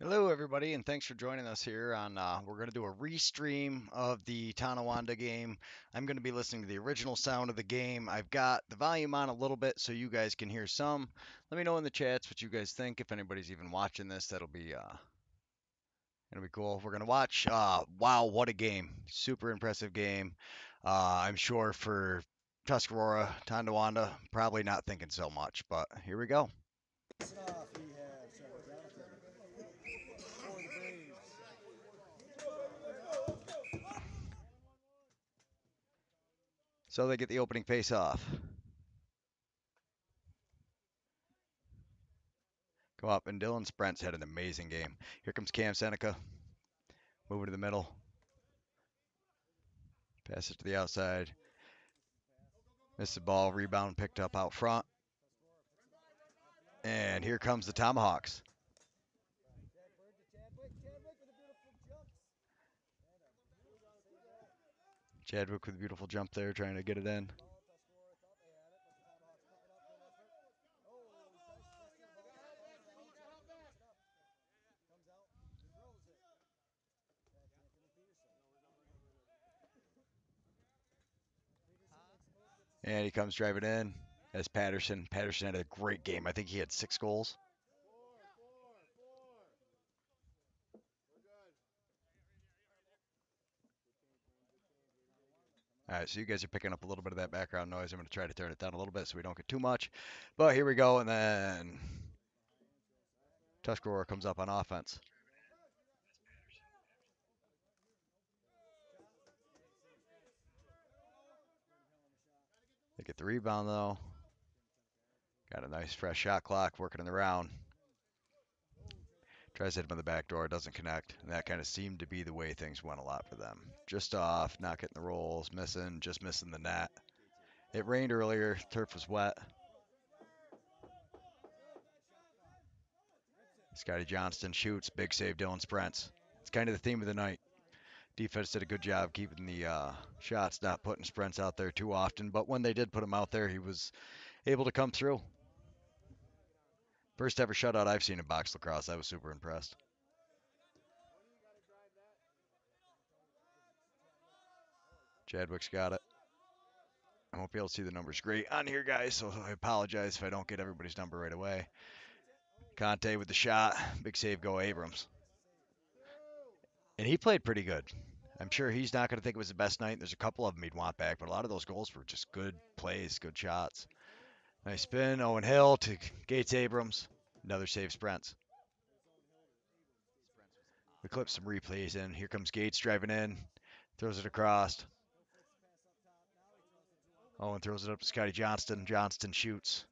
Hello, everybody, and thanks for joining us here on. We're going to do a restream of the Tonawanda game. I'm going to be listening to the original sound of the game. I've got the volume on a little bit so you guys can hear some. Let me know in the chats what you guys think. If anybody's even watching this, that'll be cool. We're going to watch. Wow, what a game! Super impressive game. I'm sure for Tuscarora, Tonawanda, probably not thinking so much, but here we go. So they get the opening face off. Go up, and Dylan Sprent's had an amazing game. Here comes Cam Seneca, moving to the middle, pass it to the outside, missed the ball, rebound picked up out front, and here comes the Tomahawks. Chadwick with a beautiful jump there, trying to get it in. And he comes driving in as Patterson. Patterson had a great game. I think he had 6 goals. All right, so you guys are picking up a little bit of that background noise. I'm going to try to turn it down a little bit so we don't get too much. But here we go, and then Tuscarora comes up on offense. They get the rebound, though. Got a nice fresh shot clock working in the round. Tries to hit him in the back door, doesn't connect. And that kind of seemed to be the way things went a lot for them. Just off, not getting the rolls, missing, just missing the net. It rained earlier, turf was wet. Scotty Johnston shoots, big save, Dylan Sprents. It's kind of the theme of the night. Defense did a good job keeping the shots, not putting Sprents out there too often. But when they did put him out there, he was able to come through. First ever shutout I've seen in box lacrosse. I was super impressed. Chadwick's got it. I won't be able to see the numbers great on here, guys, so I apologize if I don't get everybody's number right away. Conte with the shot. Big save, go Abrams. And he played pretty good. I'm sure he's not going to think it was the best night. There's a couple of them he'd want back, but a lot of those goals were just good plays, good shots. Nice spin. Owen Hill to Gates Abrams. Another save, Sprents. We clip some replays in. Here comes Gates driving in. Throws it across. Owen throws it up to Scotty Johnston. Johnston shoots.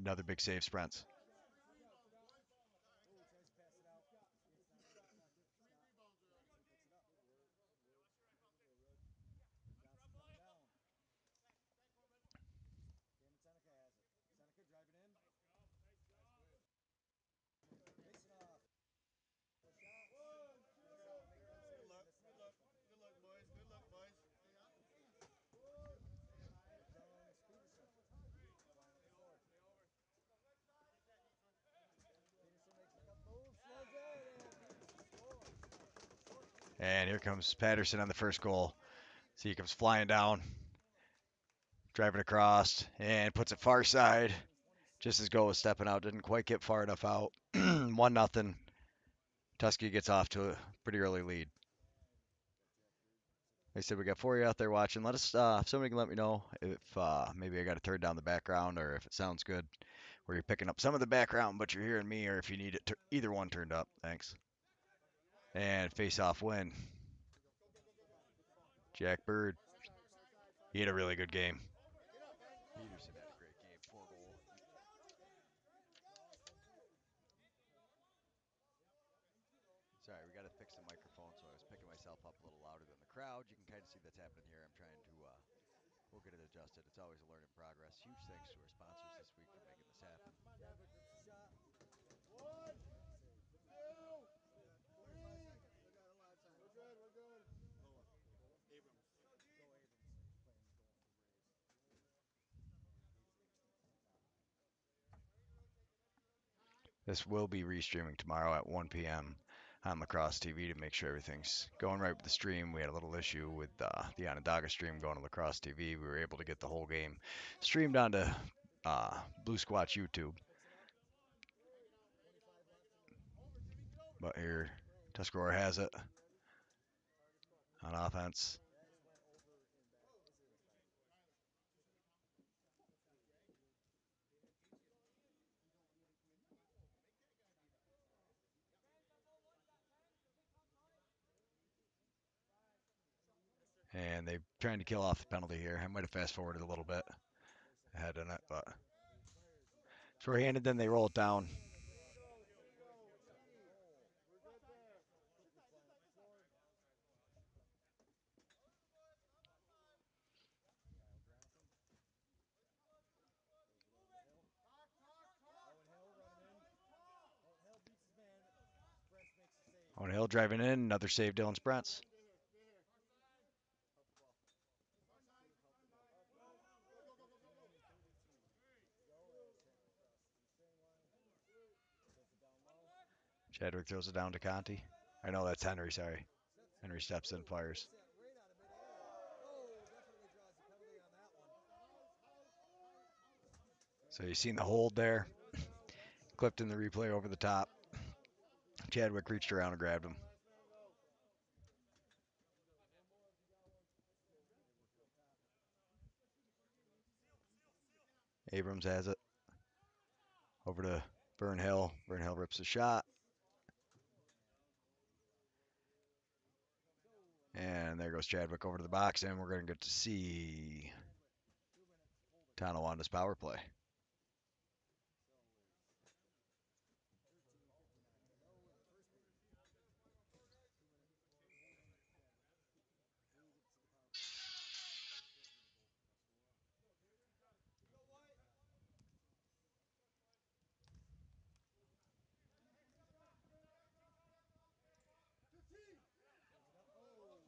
Another big save, Sprents. And here comes Patterson on the first goal. So he comes flying down, driving across, and puts it far side. Just as Go was stepping out, didn't quite get far enough out. 1-0. Tusky gets off to a pretty early lead. Like I said, we got 4 of you out there watching. Let us, if somebody can let me know if maybe I got to turn down the background or if it sounds good where you're picking up some of the background, but you're hearing me, or if you need it either one turned up. Thanks. And face off win. Jack Bird. He had a really good game. Peterson had a great game. 4 goal. Sorry, we got to fix the microphone, so I was picking myself up a little louder than the crowd. You can kind of see that's happening here. I'm trying to, we'll get it adjusted. It's always a learning progress. Huge thanks to our sponsors this week for making this happen. This will be restreaming tomorrow at 1 p.m. on Lacrosse TV to make sure everything's going right with the stream. We had a little issue with the Onondaga stream going to Lacrosse TV. We were able to get the whole game streamed onto Blue Squatch YouTube. But here, Tuscarora has it on offense. And they're trying to kill off the penalty here. I might have fast forwarded a little bit ahead in it, but short-handed, then they roll it down. Owen Hill driving in, another save, Dylan Sprents. Chadwick throws it down to Conti. I know that's Henry, sorry. Henry steps in, fires. So you've seen the hold there. Clipped in the replay over the top. Chadwick reached around and grabbed him. Abrams has it. Over to Burnhill. Burnhill rips a shot. And there goes Chadwick over to the box, and we're going to get to see Tonawanda's power play.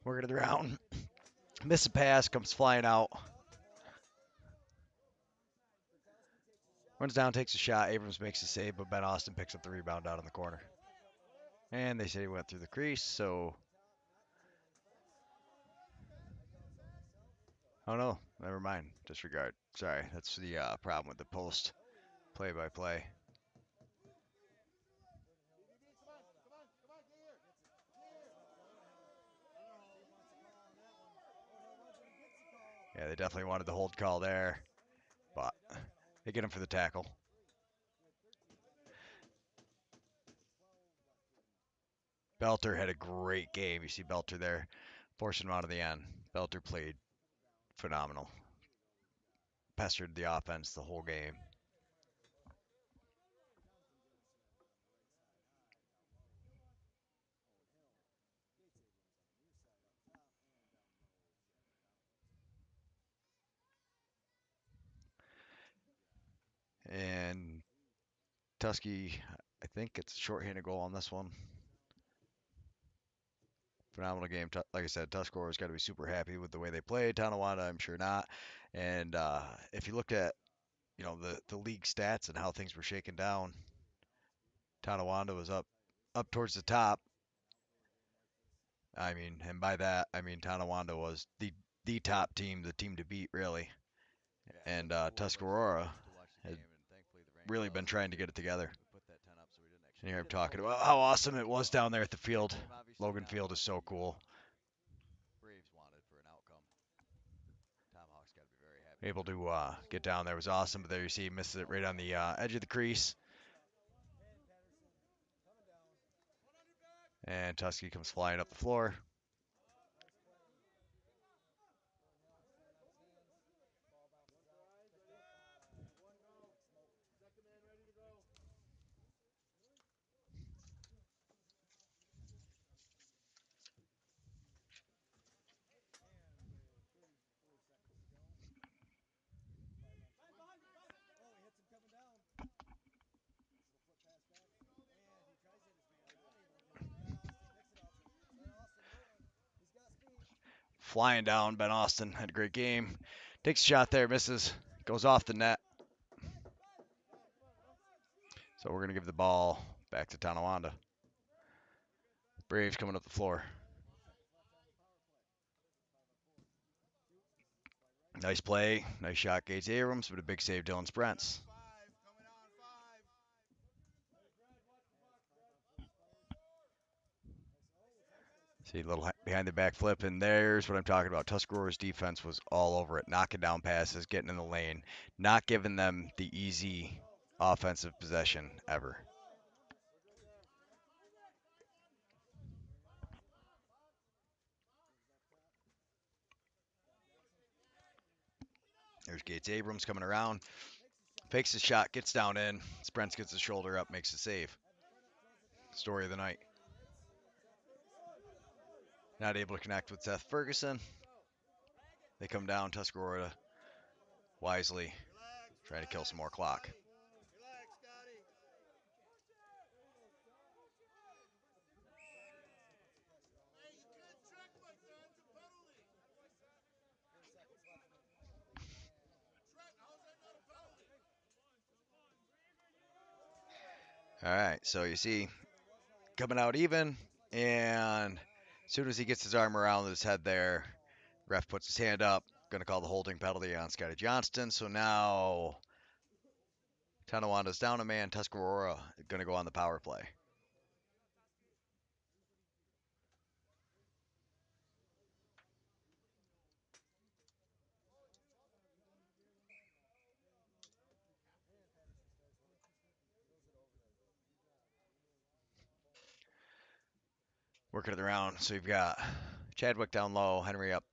Working it around. Miss a pass, comes flying out. Runs down, takes a shot. Abrams makes a save, but Ben Austin picks up the rebound out in the corner. And they say he went through the crease, so. Oh no, never mind. Disregard. Sorry, that's the problem with the post play-by-play. Yeah, they definitely wanted the hold call there, but they get him for the tackle. Belter had a great game. You see Belter there, forcing him out of the end. Belter played phenomenal. Pestered the offense the whole game. And Tusky, I think it's a shorthanded goal on this one. Phenomenal game. Like I said, Tuscarora's got to be super happy with the way they played. Tonawanda, I'm sure not. And if you looked at, the league stats and how things were shaken down, Tonawanda was up towards the top. I mean, and by that, I mean Tonawanda was the top team, the team to beat, really. And Tuscarora had really been trying to get it together. And here I'm talking about how awesome it was down there at the field. Logan Field is so cool. Able to get down there was awesome, but there you see he misses it right on the edge of the crease. And Tusky comes flying up the floor. Flying down, Ben Austin had a great game. Takes a shot there, misses, goes off the net. So we're going to give the ball back to Tonawanda. Braves coming up the floor. Nice play. Nice shot, Gates Abrams, but a big save, Dylan Sprents. See, a little behind the back flip, and there's what I'm talking about. Tuscarora's defense was all over it, knocking down passes, getting in the lane, not giving them the easy offensive possession ever. There's Gates Abrams coming around, fakes his shot, gets down in. Sprents gets his shoulder up, makes the save. Story of the night. Not able to connect with Seth Ferguson. They come down, Tuscarora wisely trying to kill some more clock. All right, so you see coming out even, and as soon as he gets his arm around his head there, ref puts his hand up, going to call the holding penalty on Scotty Johnston. So now Tonawanda's down a man, Tuscarora going to go on the power play. Working it around, so you've got Chadwick down low, Henry up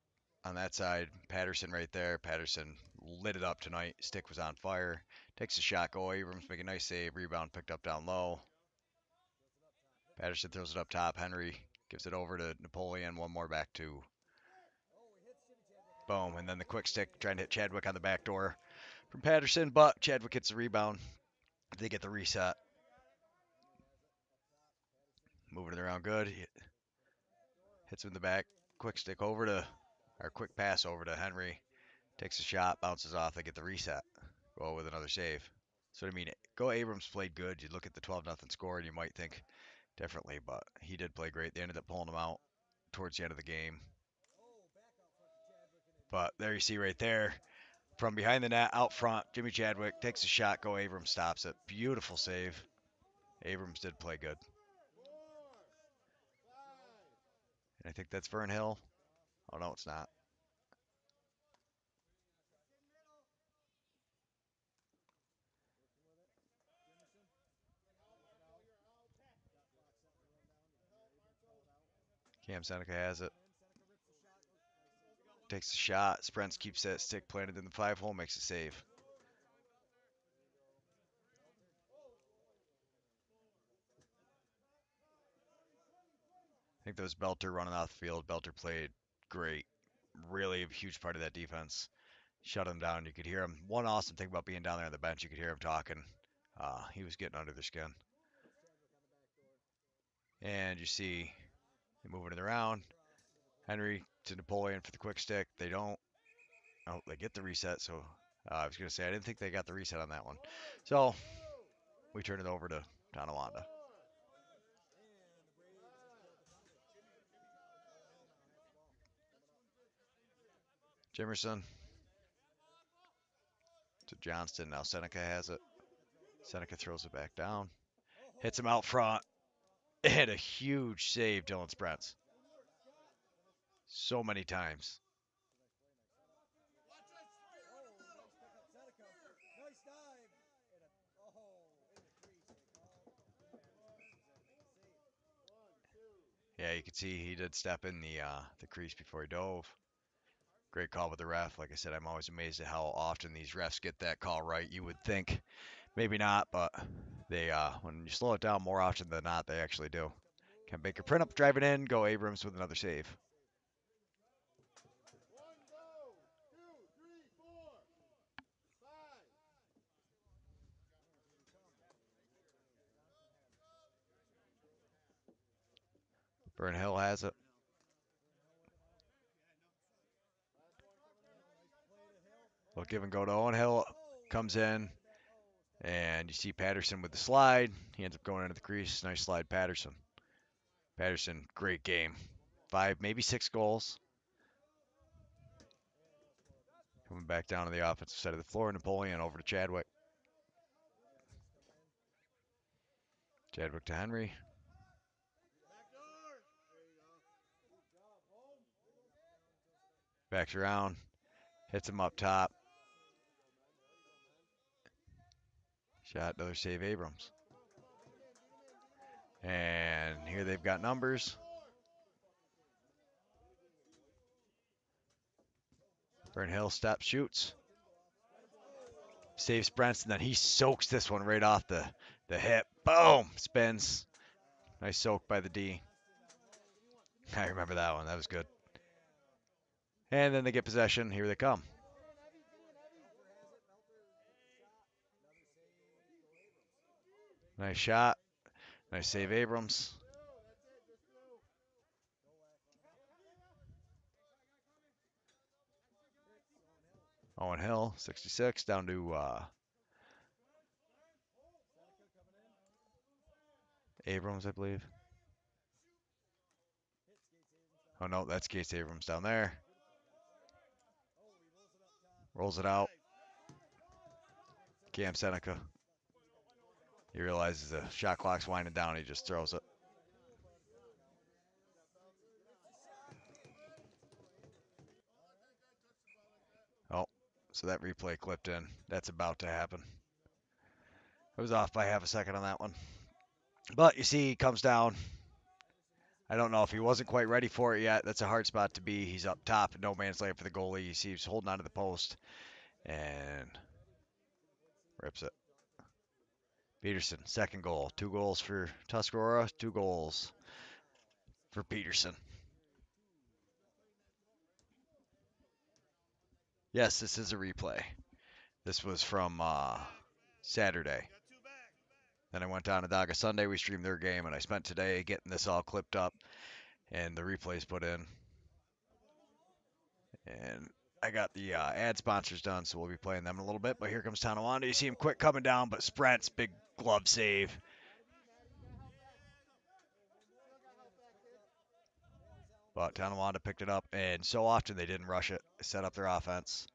on that side, Patterson right there. Patterson lit it up tonight. Stick was on fire. Takes a shot. Go Abrams make a nice save. Rebound picked up down low. Patterson throws it up top. Henry gives it over to Napoleon. One more back to boom. And then the quick stick trying to hit Chadwick on the back door from Patterson, but Chadwick gets the rebound. They get the reset. Moving it around good. Hits him in the back. Quick stick over to, or quick pass over to Henry. Takes a shot, bounces off. They get the reset. Go with another save. So I mean, Go Abrams played good. You look at the 12-0 score and you might think differently, but he did play great. They ended up pulling him out towards the end of the game. But there you see right there, from behind the net, out front, Jimmy Chadwick takes a shot. Go Abrams stops it. Beautiful save. Abrams did play good. And I think that's Vern Hill. Oh, no, it's not. Cam Seneca has it. Takes the shot. Sprents keeps that stick planted in the 5-hole, makes a save. I think that was Belter running off the field. Belter played great. Really a huge part of that defense. Shut him down. You could hear him. One awesome thing about being down there on the bench, you could hear him talking. He was getting under their skin. And you see him moving it around. Henry to Napoleon for the quick stick. They don't. Oh, they get the reset. So I was going to say, I didn't think they got the reset on that one. So we turn it over to Tonawanda. Jimerson to Johnston. Now Seneca has it. Seneca throws it back down. Hits him out front. And a huge save, Dylan Sprents. So many times. Yeah, you can see he did step in the crease before he dove. Great call with the ref. Like I said, I'm always amazed at how often these refs get that call right. You would think maybe not, but they when you slow it down more often than not, they actually do. Can Baker print up, drive it in, go Abrams with another save. Vern Hill has it. They'll give and go to Owen Hill. Comes in And you see Patterson with the slide. He ends up going into the crease. Nice slide, Patterson. Patterson, great game. 5, maybe 6 goals. Coming back down to the offensive side of the floor. Napoleon over to Chadwick. Chadwick to Henry. Backs around. Hits him up top. Shot, another save, Abrams. And here they've got numbers. Burnhill steps, shoots. Saves Brents, and then he soaks this one right off the hip. Boom! Spins. Nice soak by the D. I remember that one. That was good. And then they get possession. Here they come. Nice shot. Nice save, Abrams. Owen Hill, 66, down to Abrams, I believe. Oh, no, that's Gates Abrams down there. Rolls it out. Cam Seneca. He realizes the shot clock's winding down. He just throws it. Oh, so that replay clipped in. That's about to happen. I was off by half a second on that one. But you see, he comes down. I don't know if he wasn't quite ready for it yet. That's a hard spot to be. He's up top, no man's land for the goalie. You see he's holding onto the post and rips it. Peterson, second goal. 2 goals for Tuscarora, 2 goals for Peterson. Yes, this is a replay. This was from Saturday. Then I went down to Daga Sunday. We streamed their game, and I spent today getting this all clipped up and the replays put in. And I got the ad sponsors done, so we'll be playing them in a little bit. But here comes Tonawanda. You see him quick coming down, but Sprent's big glove save. But Tonawanda picked it up, and so often they didn't rush it. They set up their offense.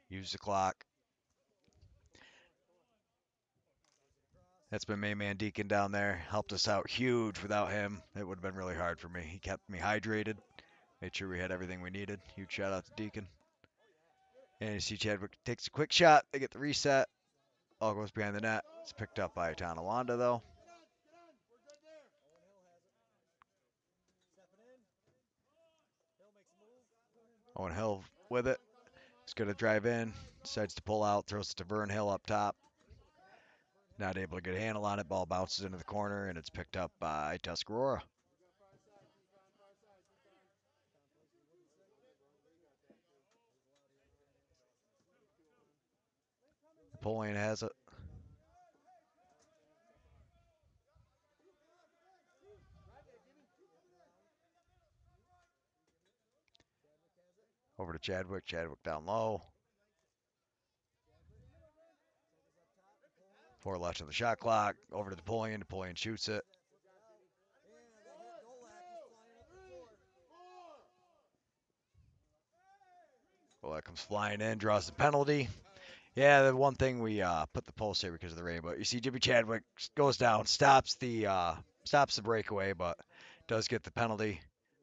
Use the clock. That's been main man Deacon down there. Helped us out huge. Without him, it would have been really hard for me. He kept me hydrated. Made sure we had everything we needed. Huge shout out to Deacon. And you see Chadwick takes a quick shot. They get the reset. All goes behind the net. It's picked up by Tonawanda, though. Owen Hill with it. He's going to drive in. Decides to pull out. Throws it to Vern Hill up top. Not able to get a handle on it. Ball bounces into the corner, and it's picked up by Tuscarora. Napoleon has it. Over to Chadwick. Chadwick down low. 4 left on the shot clock. Over to Napoleon. Napoleon shoots it. Well, that comes flying in. Draws the penalty. Yeah, the one thing we put the post here because of the rain, but you see Jimmy Chadwick goes down, stops the breakaway, but does get the penalty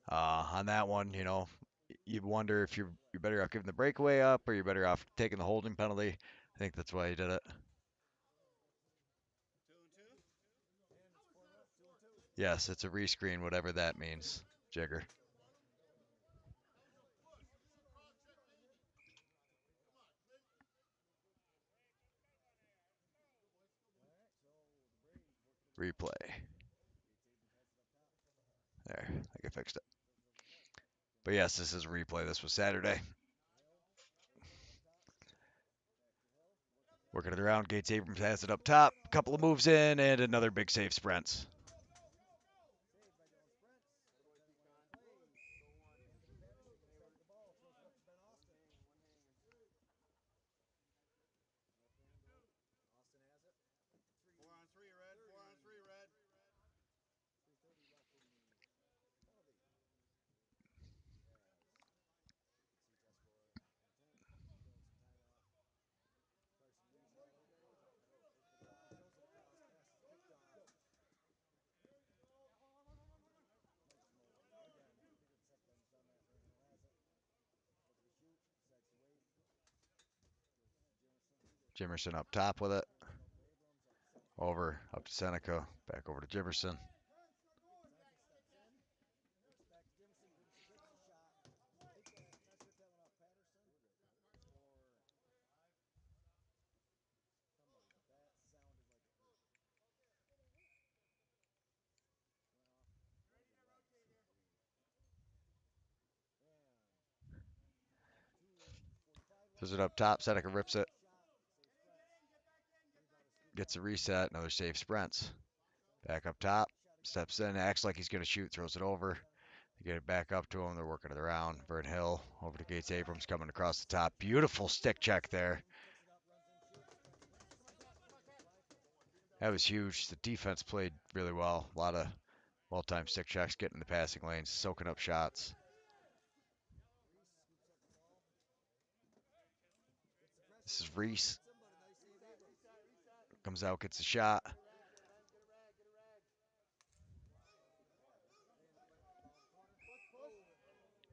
on that one. You know, you wonder if you're better off giving the breakaway up or you're better off taking the holding penalty. I think that's why he did it. Yes, it's a rescreen, whatever that means, Jigger. Replay. There, I think I fixed it. But yes, this is a replay. This was Saturday. Working it around. Gates Abrams has it up top. A couple of moves in, and another big save sprints. Jimerson up top with it. Over, up to Seneca, back over to Jimerson. Throws it up top, Seneca rips it. Gets a reset, another save sprints. Back up top, steps in, acts like he's going to shoot, throws it over. They get it back up to him, they're working it around. Vern Hill over to Gates Abrams coming across the top. Beautiful stick check there. That was huge. The defense played really well. A lot of well-timed stick checks, getting in the passing lanes, soaking up shots. This is Reese. Comes out, gets a shot.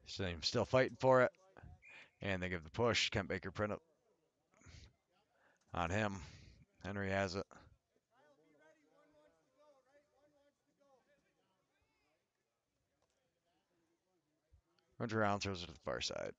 Still fighting for it. And they give the push. Kent Baker print up on him. Henry has it. Runs around, throws it to the far side.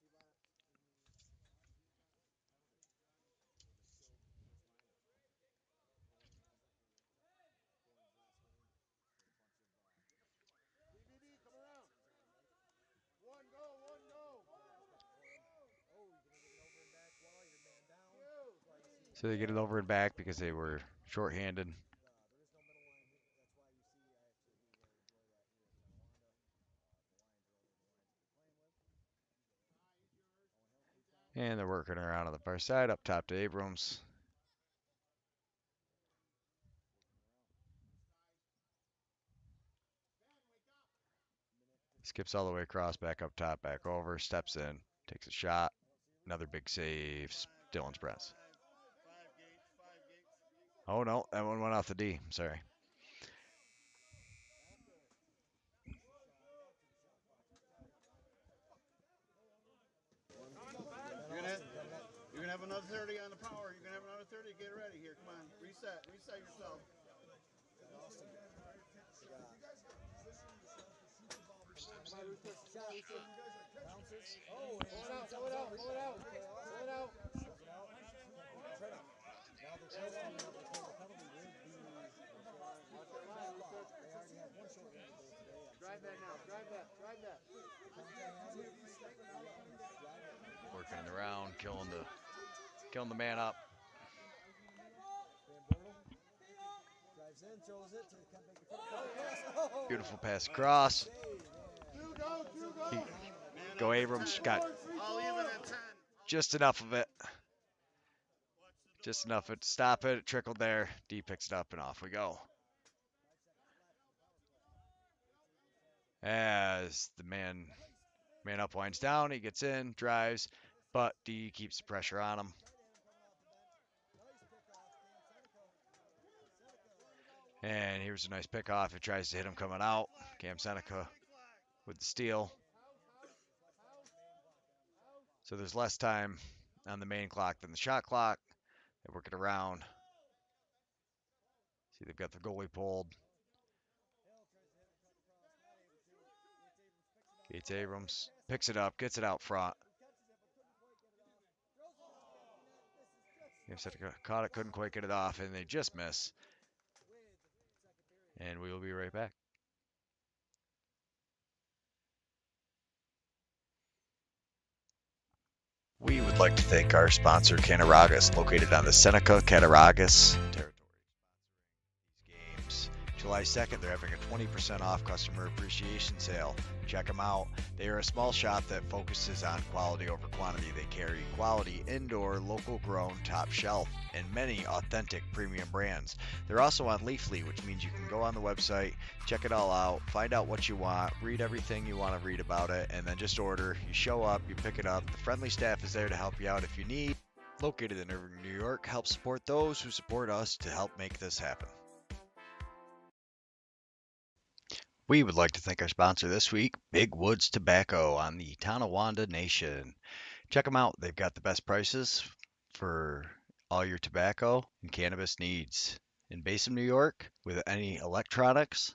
So they get it over and back because they were shorthanded. And they're working around on the far side, up top to Abrams. Skips all the way across, back up top, back over, steps in, takes a shot. Another big save. Dylan Sprints. Oh no, that one went off the D. Sorry. You're gonna have another 30 on the power. You're gonna have another 30. Get ready here. Come on, reset yourself. Drive that now. Drive that. Working around, killing the man up. Beautiful pass across. Go Abrams. Got just enough of it. Just enough of it to stop it. It trickled there. D picks it up and off we go. As the man up winds down, he gets in, drives, but D keeps the pressure on him. And here's a nice pick off. It tries to hit him coming out. Cam Seneca with the steal. So there's less time on the main clock than the shot clock. They work it around. See, they've got the goalie pulled. Gates Abrams picks it up, gets it out front. Seneca caught it, couldn't quite get it off, and they just miss. And we will be right back. We would like to thank our sponsor, Canaragas, located on the Seneca Cattaraugus territory. Games. July 2nd, they're having a 20% off customer appreciation sale. Check them out. They are a small shop that focuses on quality over quantity. They carry quality, indoor, local grown, top shelf, and many authentic premium brands. They're also on Leafly, which means you can go on the website, check it all out, find out what you want, read everything you want to read about it, and then just order. You show up, you pick it up. The friendly staff is there to help you out if you need. Located in Irving, New York, help support those who support us to help make this happen. We would like to thank our sponsor this week, Big Woods Tobacco on the Tonawanda Nation. Check them out. They've got the best prices for all your tobacco and cannabis needs. In Basin, New York, with any electronics,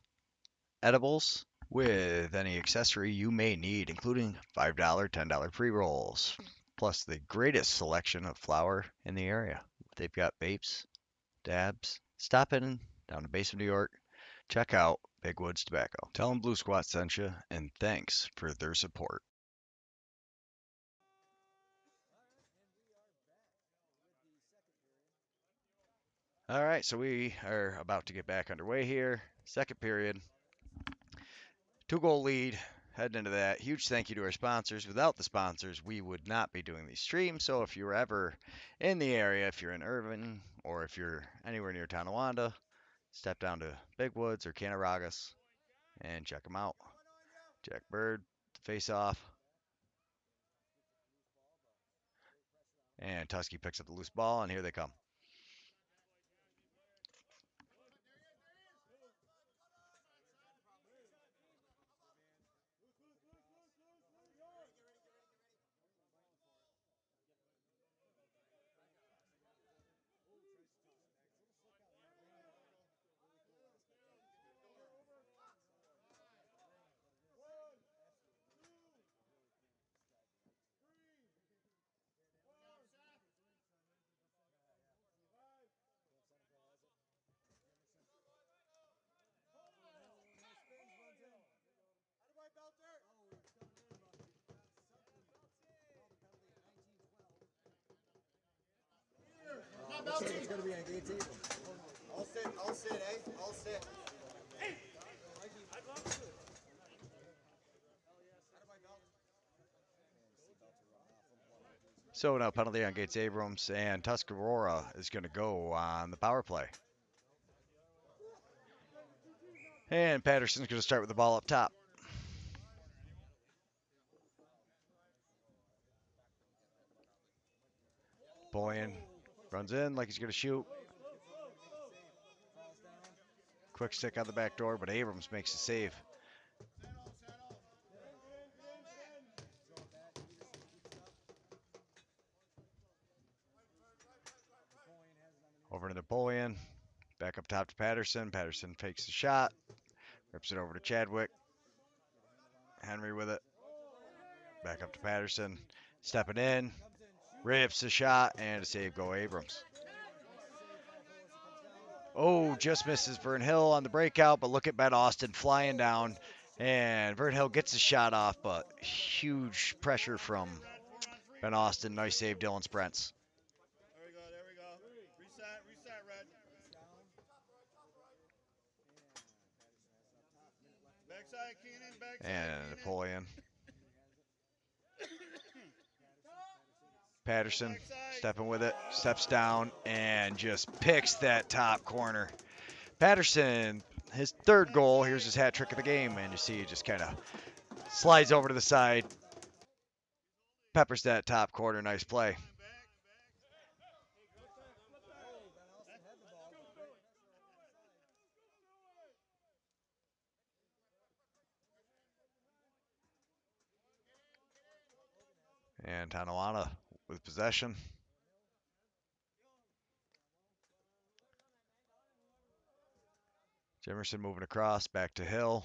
edibles, with any accessory you may need, including $5, $10 pre-rolls, plus the greatest selection of flower in the area. They've got vapes, dabs. Stop in down to Basin, New York. Check out Big Woods Tobacco. Tell them Blue Squat sent you, and thanks for their support. All right, so we are about to get back underway here. Second period. 2-goal lead heading into that. Huge thank you to our sponsors. Without the sponsors, we would not be doing these streams. So if you're ever in the area, if you're in Irvine, or if you're anywhere near Tonawanda, step down to Big Woods or Canaragas and check them out. Jack Bird, face off. And Tusky picks up the loose ball, and here they come. It's going to be on gate table. All sit, eh? All sit. So now penalty on Gates Abrams, and Tuscarora is going to go on the power play. And Patterson's going to start with the ball up top. Boyan runs in like he's going to shoot. Quick stick on the back door, but Abrams makes the save. Over to Napoleon. Back up top to Patterson. Patterson fakes the shot. Rips it over to Chadwick. Henry with it. Back up to Patterson. Stepping in. Rips the shot, and a save go Abrams. Oh, just misses Vern Hill on the breakout, but look at Ben Austin flying down. And Vern Hill gets the shot off, but huge pressure from Ben Austin. Nice save, Dylan Sprents. There we go. Reset, Red. Backside, Keenan, backside. And Napoleon. Patterson stepping with it, steps down, and just picks that top corner. Patterson, his third goal, here's his hat trick of the game, and you see he just kind of slides over to the side, peppers that top corner, nice play. And Tonawanda with possession. Jimerson moving across, back to Hill.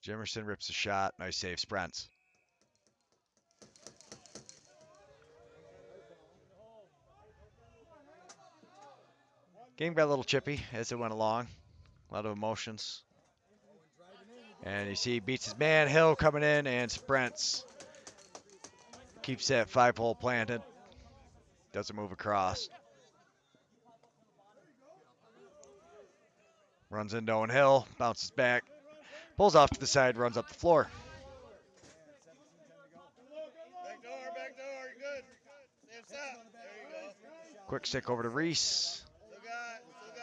Jimerson rips a shot, nice save, Sprents. Game got a little chippy as it went along. A lot of emotions. And you see he beats his man, Hill coming in, and Sprents keeps that 5-hole planted. Doesn't move across. Runs into Owen Hill, bounces back, pulls off to the side, runs up the floor. Back door, you're good. Step. There you go. Quick stick over to Reese.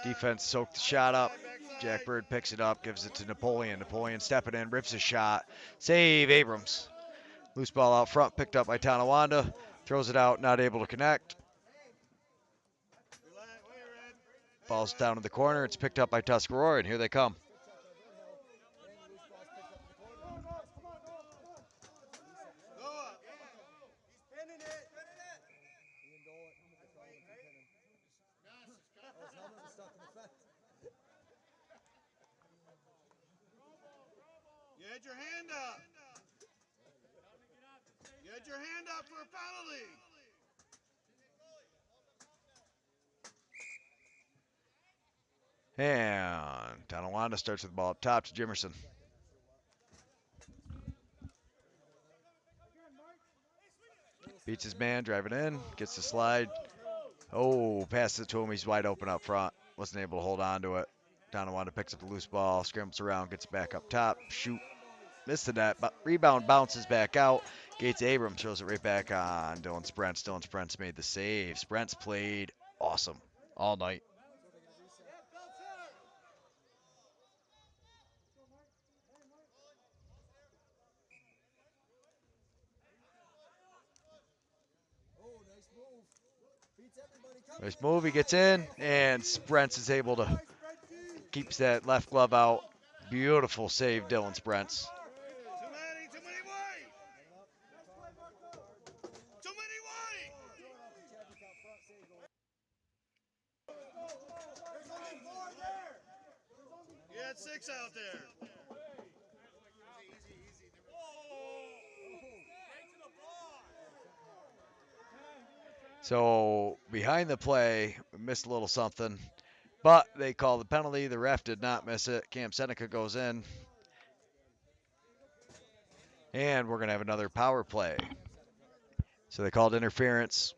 Defense soaked the shot up. Jack Bird picks it up, gives it to Napoleon. Napoleon stepping in, rips a shot. Save Abrams. Loose ball out front, picked up by Tonawanda. Throws it out, not able to connect. Ball's down in the corner. It's picked up by Tuscarora, and here they come. Get your hand up. Get your hand up for a penalty. And Tonawanda starts with the ball up top to Jimerson. Beats his man, driving in, gets the slide. Oh, passes it to him. He's wide open up front. Wasn't able to hold on to it. Tonawanda picks up the loose ball, scrambles around, gets it back up top. Shoot. Missed the net, but rebound bounces back out. Gates Abrams throws it right back on Dylan Sprents. Dylan Sprents made the save. Sprents played awesome all night. Nice move. He gets in, and Sprents is able to keeps that left glove out. Beautiful save, Dylan Sprents. Too many white. Too many white. You had 6 out there. So behind the play, we missed a little something, but they call the penalty. The ref did not miss it. Cam Seneca goes in, and we're gonna have another power play. So they called interference.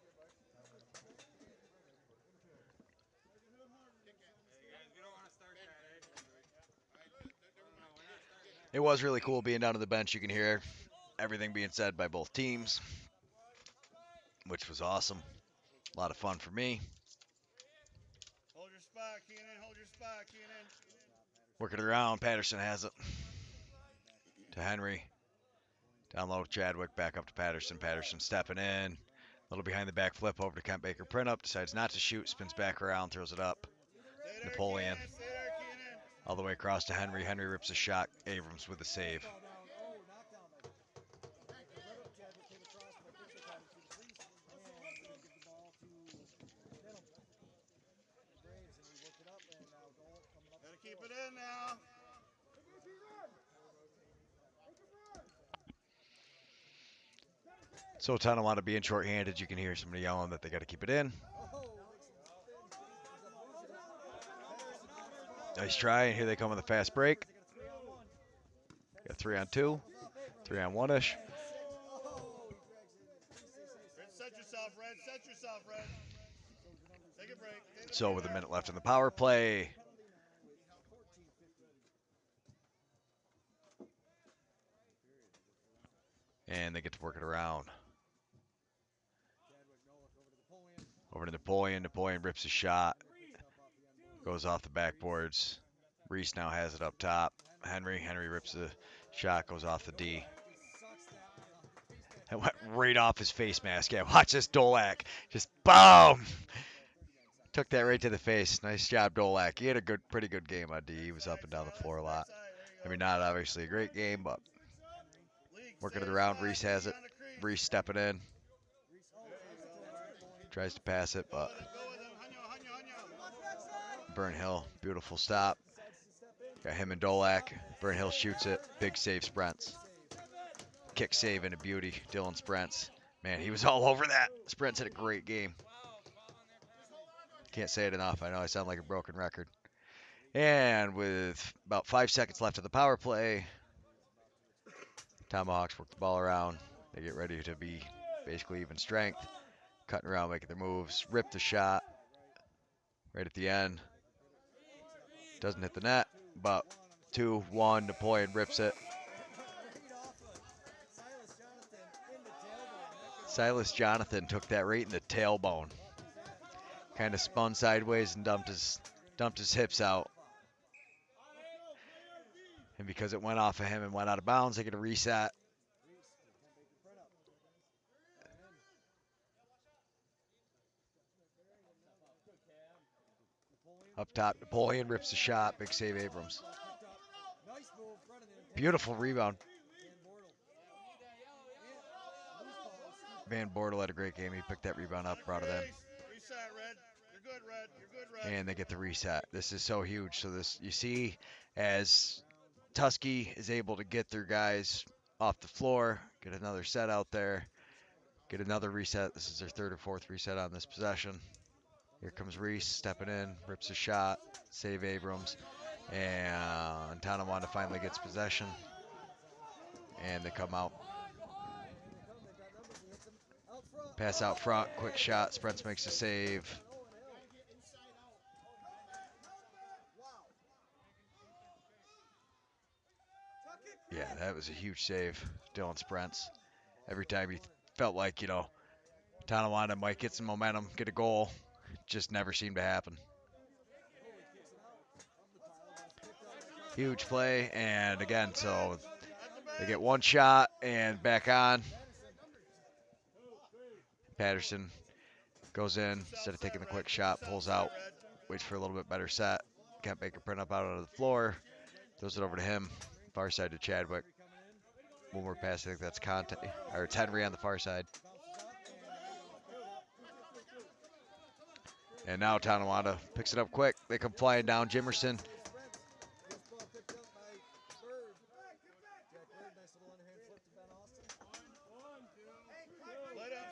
It was really cool being down on the bench. You can hear everything being said by both teams, which was awesome. A lot of fun for me. Hold your spot, Keenan. Hold your spot, Keenan. Working around, Patterson has it to Henry. Down low, Chadwick, back up to Patterson. Patterson stepping in. A little behind the back flip over to Kent Baker. Print up, decides not to shoot, spins back around, throws it up. Stay there, Napoleon. Keenan. Stay there, Keenan. All the way across to Henry. Henry rips a shot. Abrams with the save. Gotta keep it in now. So Tonawanda being shorthanded, you can hear somebody yelling that they got to keep it in. Nice try, and here they come with a fast break. Got 3-on-2, 3-on-1-ish. Set yourself, Red. Set yourself, Red. Take a break. So with a minute left in the power play, and they get to work it around. Over to Napoleon. Napoleon rips a shot. Goes off the backboards. Reese now has it up top. Henry rips the shot. Goes off the D. It went right off his face mask. Yeah, watch this Dolak. Just boom! Took that right to the face. Nice job, Dolak. He had a pretty good game on D. He was up and down the floor a lot. I mean, not obviously a great game, but working it around. Reese has it. Reese stepping in. Tries to pass it, but Burnhill, beautiful stop. Got him and Dolak. Burnhill shoots it. Big save, Sprents. Kick save and a beauty, Dylan Sprents. Man, he was all over that. Sprents had a great game. Can't say it enough. I know I sound like a broken record. And with about 5 seconds left of the power play, Tomahawks work the ball around. They get ready to be basically even strength. Cutting around, making their moves. Rip the shot right at the end. Doesn't hit the net, but 2-1, Napoleon rips it. Silas Jonathan took that right in the tailbone. Kind of spun sideways and dumped his hips out. And because it went off of him and went out of bounds, they get a reset. Up top, Napoleon rips the shot. Big save, Abrams. Beautiful rebound. Van Bortle had a great game. He picked that rebound up, brought it in. Reset, Red. You're good, Red. You're good, Red. And they get the reset. This is so huge. So this, you see, as Tusky is able to get their guys off the floor, get another set out there, get another reset. This is their third or fourth reset on this possession. Here comes Reese stepping in, rips a shot, save Abrams, and Tonawanda finally gets possession, and they come out. Pass out front, quick shot, Sprents makes a save. Yeah, that was a huge save, Dylan Sprents. Every time he felt like, Tonawanda might get some momentum, get a goal, just never seemed to happen. Huge play, and again, so they get one shot and back on. Patterson goes in, instead of taking the quick shot, pulls out, waits for a little bit better set. Can't make a print up out of the floor. Throws it over to him. Far side to Chadwick. One more pass, I think that's Conte, or it's Henry on the far side. And now Tonawanda picks it up quick. They come flying down. Jimerson.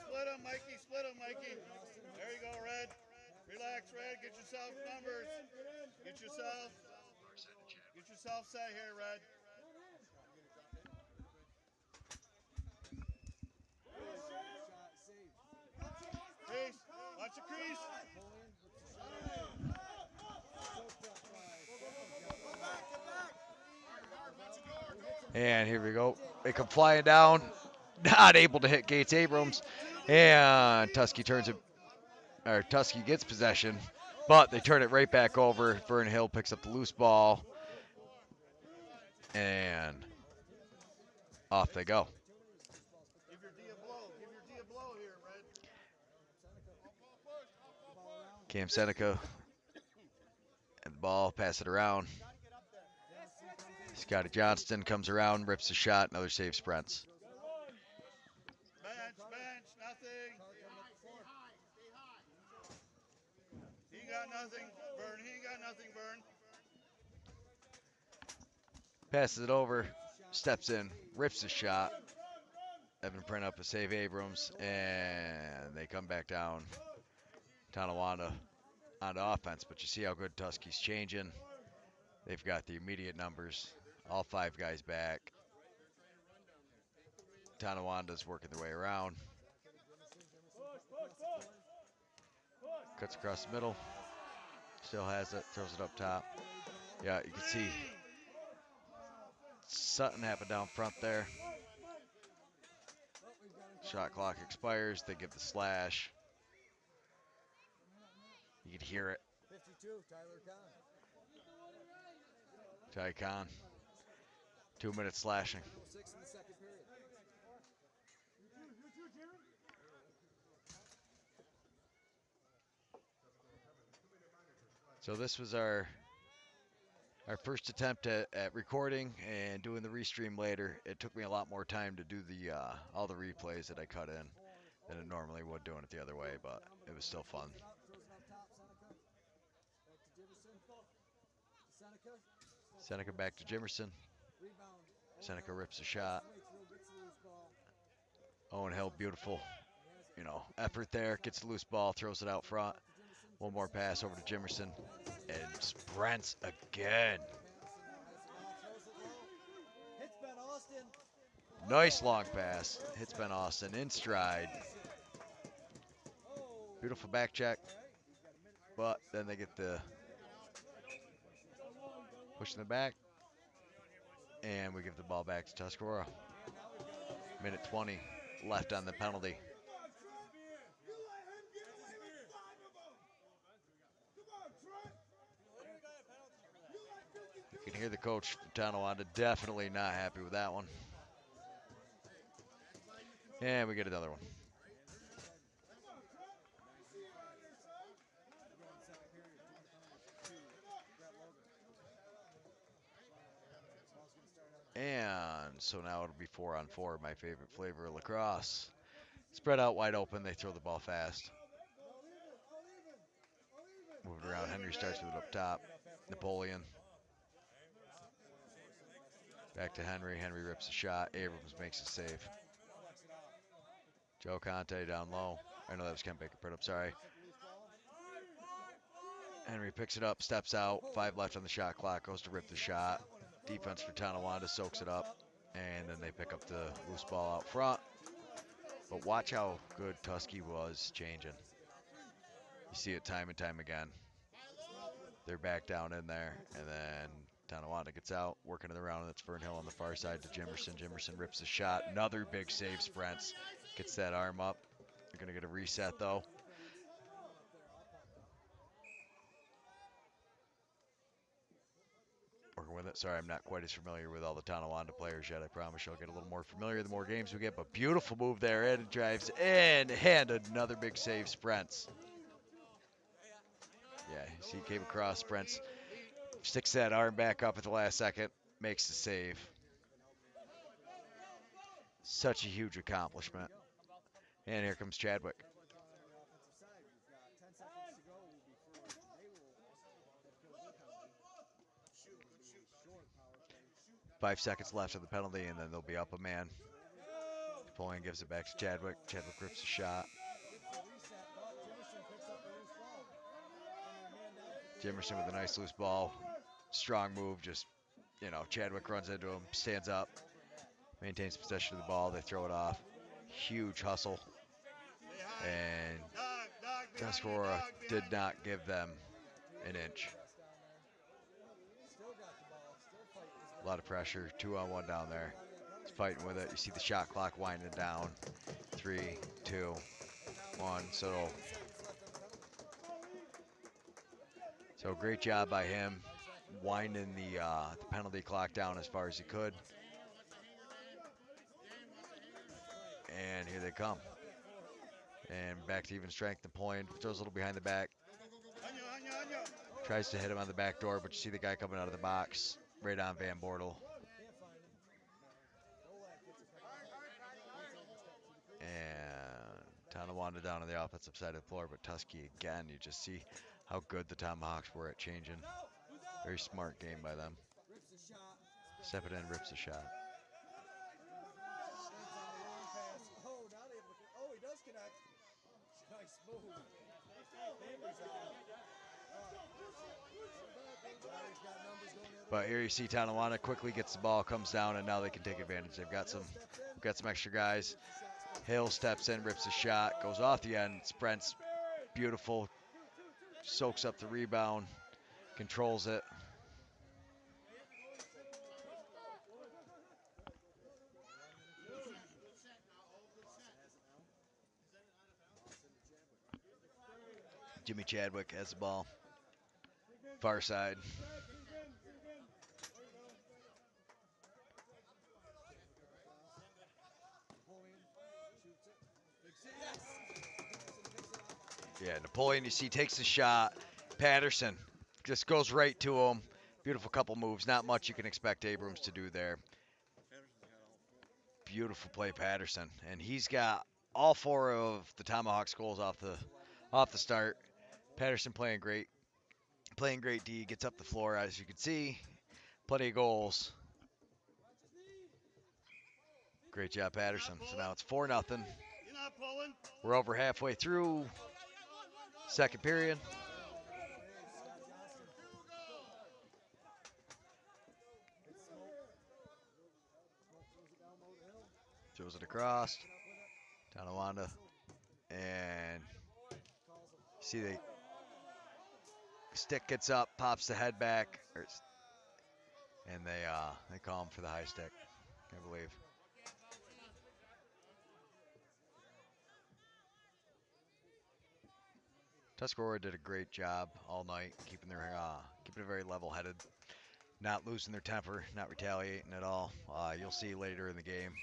Split him, Mikey. Split him, Mikey. There you go, Red. Relax, Red. Get yourself numbers. Get yourself set here, Red. Crease. Watch the crease. And here we go. They come flying down. Not able to hit Gates Abrams. And Tusky gets possession, but they turn it right back over. Vern Hill picks up the loose ball. And off they go. Give your D a blow. Give your D a blow here, Red. Cam Seneca and the ball, pass it around. Scotty Johnston comes around, rips a shot, another save, Sprents. Bench, nothing. He got nothing, Vern. He ain't got nothing, Vern. Passes it over, steps in, rips a shot. Evan print up a save Abrams, and they come back down. Tonawanda onto offense, but you see how good Tusky's changing. They've got the immediate numbers, all five guys back. Tonawanda's working their way around. Cuts across the middle. Still has it, throws it up top. Yeah, you can see something happened down front there. Shot clock expires. They give the slash. You can hear it. 52, Tyler Ty Khan. 2 minutes slashing. 6 in the second period. So this was our first attempt at recording and doing the restream later. It took me a lot more time to do the all the replays that I cut in than it normally would doing it the other way, but it was still fun. Seneca back to Jimerson. Seneca rips a shot. Owen Hill, beautiful, effort there. Gets the loose ball, throws it out front. One more pass over to Jimerson. And Sprents again. Nice long pass. Hits Ben Austin in stride. Beautiful back check. But then they get the push in the back. And we give the ball back to Tuscarora. Minute 20 left on the penalty. You can hear the coach from Tonawanda definitely not happy with that one. And we get another one. And so now it'll be 4-on-4, my favorite flavor of lacrosse. Spread out wide open, they throw the ball fast. Moving around, Henry starts with it up top. Napoleon. Back to Henry. Henry rips a shot. Abrams makes a save. Joe Conte down low. I know that was Kent Baker, I'm sorry. Henry picks it up, steps out. 5 left on the shot clock. Goes to rip the shot. Defense for Tonawanda soaks it up. And then they pick up the loose ball out front. But watch how good Tusky was changing. You see it time and time again. They're back down in there. And then Tonawanda gets out, working it around. That's Fernhill on the far side to Jimerson. Jimerson rips the shot. Another big save, Sprints. Gets that arm up. They're going to get a reset, though. Working with it. Sorry, I'm not quite as familiar with all the Tonawanda players yet. I promise you I'll get a little more familiar the more games we get. But beautiful move there. And it drives in. And another big save, Sprints. Yeah, see, he came across. Sprints sticks that arm back up at the last second. Makes the save. Such a huge accomplishment. And here comes Chadwick. 5 seconds left of the penalty, and then they'll be up a man. Napoleon gives it back to Chadwick. Chadwick rips a shot. Jimerson with a nice loose ball. Strong move. Just, Chadwick runs into him, stands up, maintains possession of the ball. They throw it off. Huge hustle. And Tuscarora did not give them an inch. A lot of pressure. 2-on-1 down there. He's fighting with it. You see the shot clock winding down. 3, 2, 1. So great job by him winding the penalty clock down as far as he could. And here they come. And back to even strength. Napoleon throws a little behind the back. Tries to hit him on the back door, but you see the guy coming out of the box. Right on Van Bortle. And Tonawanda down on the offensive side of the floor, but Tusky again, you just see how good the Tomahawks were at changing. Very smart game by them. Step it in, rips a shot. Oh, he does connect. Nice move. But here you see Tonawanda quickly gets the ball, comes down, and now they can take advantage. They've got some extra guys. Hill steps in, rips a shot, goes off the end, sprints, beautiful, soaks up the rebound, controls it. Jimmy Chadwick has the ball. Far side. Yeah, Napoleon, you see, takes the shot. Patterson just goes right to him. Beautiful couple moves. Not much you can expect Abrams to do there. Beautiful play, Patterson. And he's got all 4 of the Tomahawks goals off the start. Patterson playing great D, gets up the floor, as you can see. Plenty of goals. Great job, Patterson. So now it's 4-0. We're over halfway through second period. Throws it across. Tonawanda. And see the stick gets up, pops the head back, and they call him for the high stick, I believe. Tuscarora did a great job all night, keeping it very level-headed, not losing their temper, not retaliating at all. You'll see later in the game.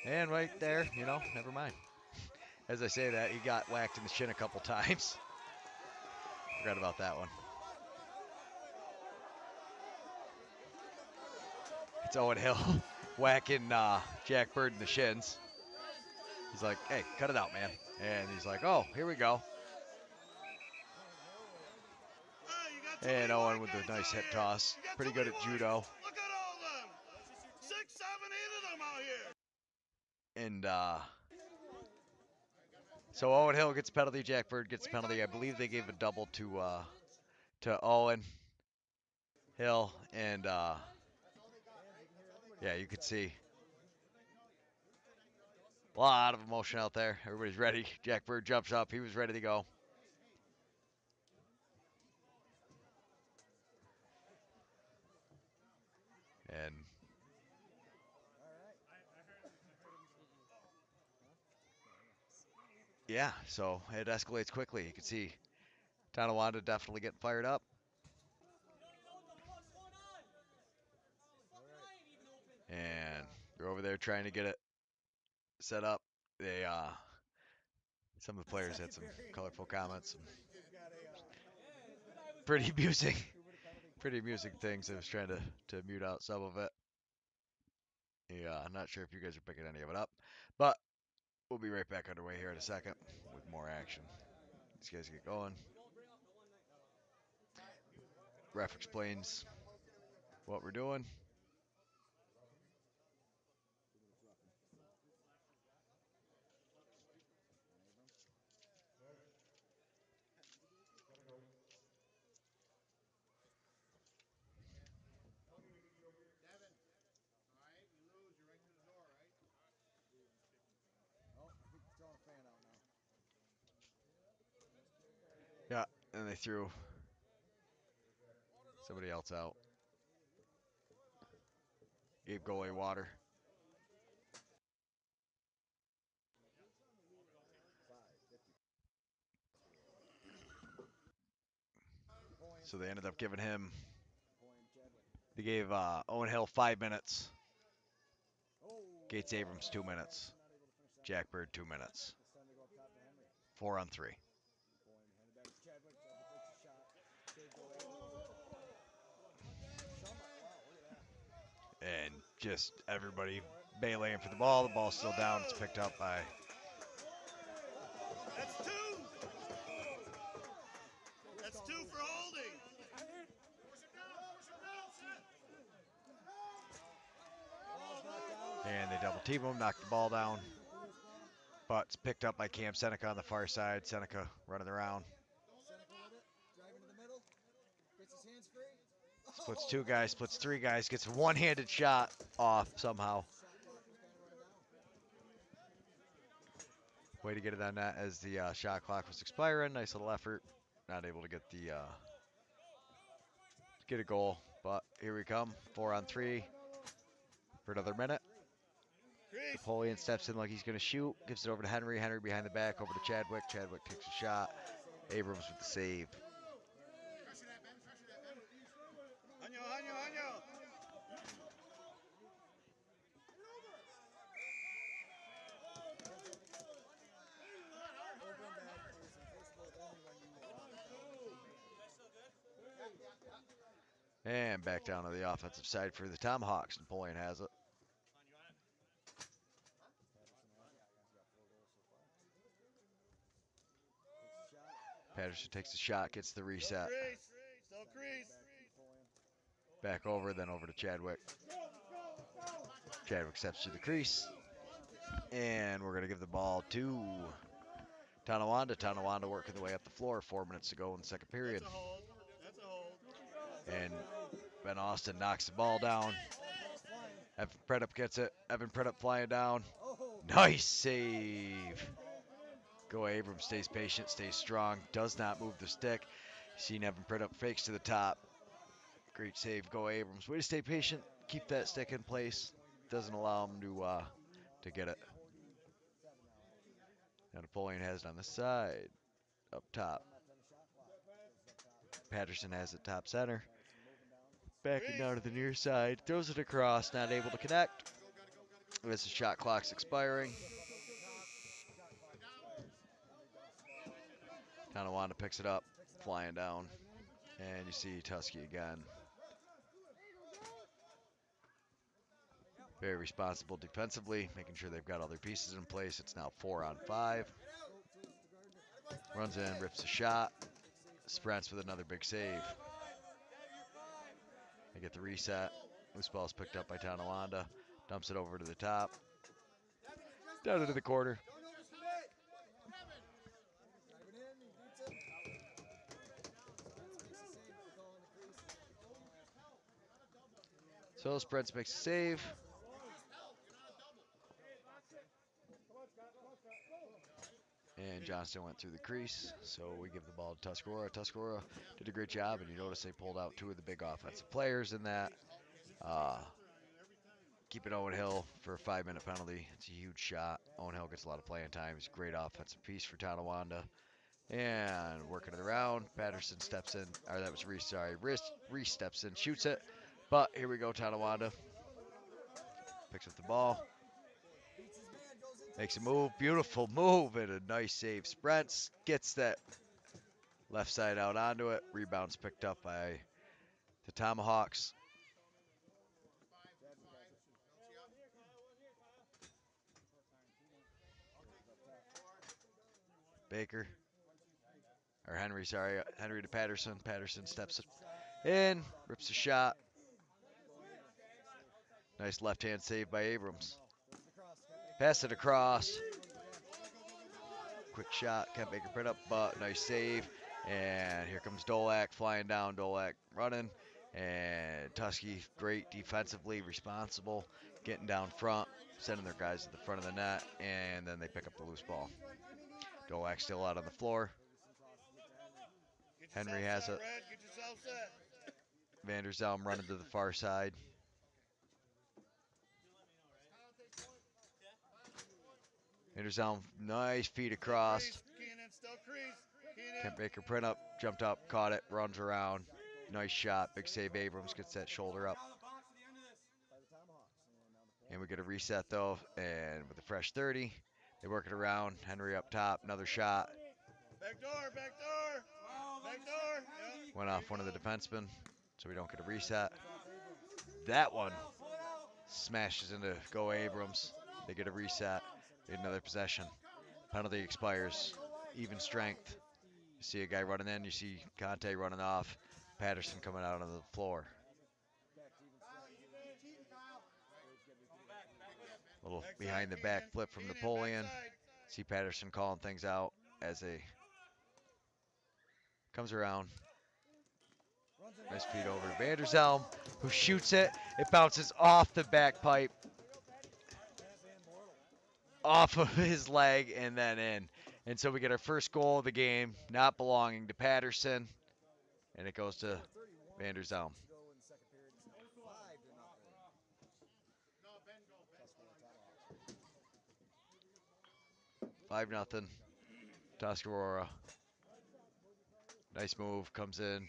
And right there, never mind. As I say that, he got whacked in the shin a couple times. Forgot about that one. It's Owen Hill whacking Jack Bird in the shins. He's like, hey, cut it out, man. And he's like, oh, here we go. And Owen with a nice hip toss. Pretty good at judo. And so Owen Hill gets a penalty. Jack Bird gets a penalty. I believe they gave a double to Owen Hill, and yeah, you could see a lot of emotion out there. Everybody's ready. Jack Bird jumps up. He was ready to go. And yeah, so it escalates quickly. You can see Tonawanda definitely getting fired up. And they're over there trying to get it set up. They some of the players had some colorful comments, some pretty amusing, pretty amusing things. I was trying to mute out some of it. Yeah, I'm not sure if you guys are picking any of it up, but we'll be right back underway here in a second with more action. These guys get going. Ref explains what we're doing. Yeah, and they threw somebody else out. Gave goalie water. So they ended up giving him. They gave Owen Hill 5 minutes. Gates Abrams 2 minutes. Jack Bird 2 minutes. 4-on-3. And just everybody bailing for the ball. The ball's still down. It's picked up by. That's two. That's two for holding. And they double team him, knock the ball down. But it's picked up by Cam Seneca on the far side. Seneca running around. Splits 2 guys, splits 3 guys, gets a one-handed shot off somehow. Way to get it on that as the shot clock was expiring. Nice little effort. Not able to get the get a goal, but here we come. 4-on-3 for another minute. Napoleon steps in like he's going to shoot. Gives it over to Henry. Henry behind the back over to Chadwick. Chadwick takes a shot. Abrams with the save. And back down to the offensive side for the Tomahawks. Napoleon has it. Patterson takes the shot, gets the reset. Still crease. Back over, then over to Chadwick. Chadwick steps to the crease. And we're going to give the ball to Tonawanda. Tonawanda working the way up the floor. 4 minutes to go in the second period. That's a hold. That's a hold. And Ben Austin knocks the ball down. Evan Pretup gets it. Evan Pretup flying down. Nice save. Go Abrams stays patient, stays strong, does not move the stick. Seen Evan Pretup fakes to the top. Great save, Go Abrams. Way to stay patient, keep that stick in place. Doesn't allow him to get it. Now Napoleon has it on the side, up top. Patterson has it top center. Backing down to the near side, throws it across, not able to connect. As the shot clock's expiring. Tonawanda picks it up, flying down. And you see Tusky again. Very responsible defensively, making sure they've got all their pieces in place. It's now 4-on-5. Runs in, rips a shot, sprints with another big save. They get the reset. Loose ball's picked up by Tonawanda. Dumps it over to the top. Down into the corner. So Sprints makes a save. And Johnston went through the crease, so we give the ball to Tuscarora. Tuscarora did a great job, and you notice they pulled out 2 of the big offensive players in that. Keeping Owen Hill for a 5-minute penalty. It's a huge shot. Owen Hill gets a lot of playing time. He's a great offensive piece for Tonawanda. And working it around, Patterson steps in, or that was Reese, sorry. Reese steps in, shoots it. But here we go, Tonawanda. Picks up the ball. Makes a move, beautiful move, and a nice save. Sprints, gets that left side out onto it. Rebounds picked up by the Tomahawks. Baker, or Henry, sorry. Henry to Patterson. Patterson steps in, rips a shot. Nice left-hand save by Abrams. Pass it across. Quick shot, can't make her print up, but nice save. And here comes Dolak flying down. Dolak running. And Tusky, great defensively, responsible, getting down front, sending their guys to the front of the net, and then they pick up the loose ball. Dolak still out on the floor. Henry has it. Vanderzelm running to the far side. Vanderzelm, nice feet across. Can't make her print up, jumped up, caught it, runs around. Nice shot, big save. Abrams gets that shoulder up. And we get a reset though, and with a fresh 30, they work it around. Henry up top, another shot. Back door, back door, back door. Yeah. Went off one of the defensemen, so we don't get a reset. That one smashes into Go Abrams. They get a reset. They get another possession. Penalty expires. Even strength. You see a guy running in. You see Conte running off. Patterson coming out on the floor. Little behind the back flip from Napoleon. See Patterson calling things out as a comes around. Nice feed over to Vanderzelm, who shoots it. It bounces off the back pipe, off of his leg, and then in. And so we get our first goal of the game, not belonging to Patterson, and it goes to Vanderzelm. 5-0. Tuscarora. Nice move, comes in,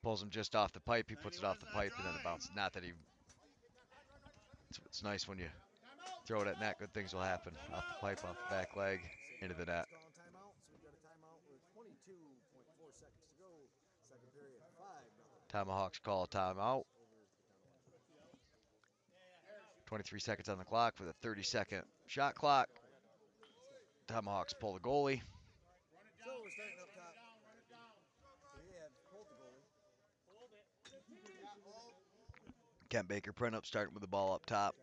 pulls him just off the pipe. He puts it off the pipe, and then it bounces. Not that he. It's nice when you throw it at net. Good things will happen. Off the pipe, off the back leg, into the net. Tomahawks call a timeout. 23 seconds on the clock with a 30-second shot clock. Tomahawks pull the goalie. Kent Baker print up, starting with the ball up top.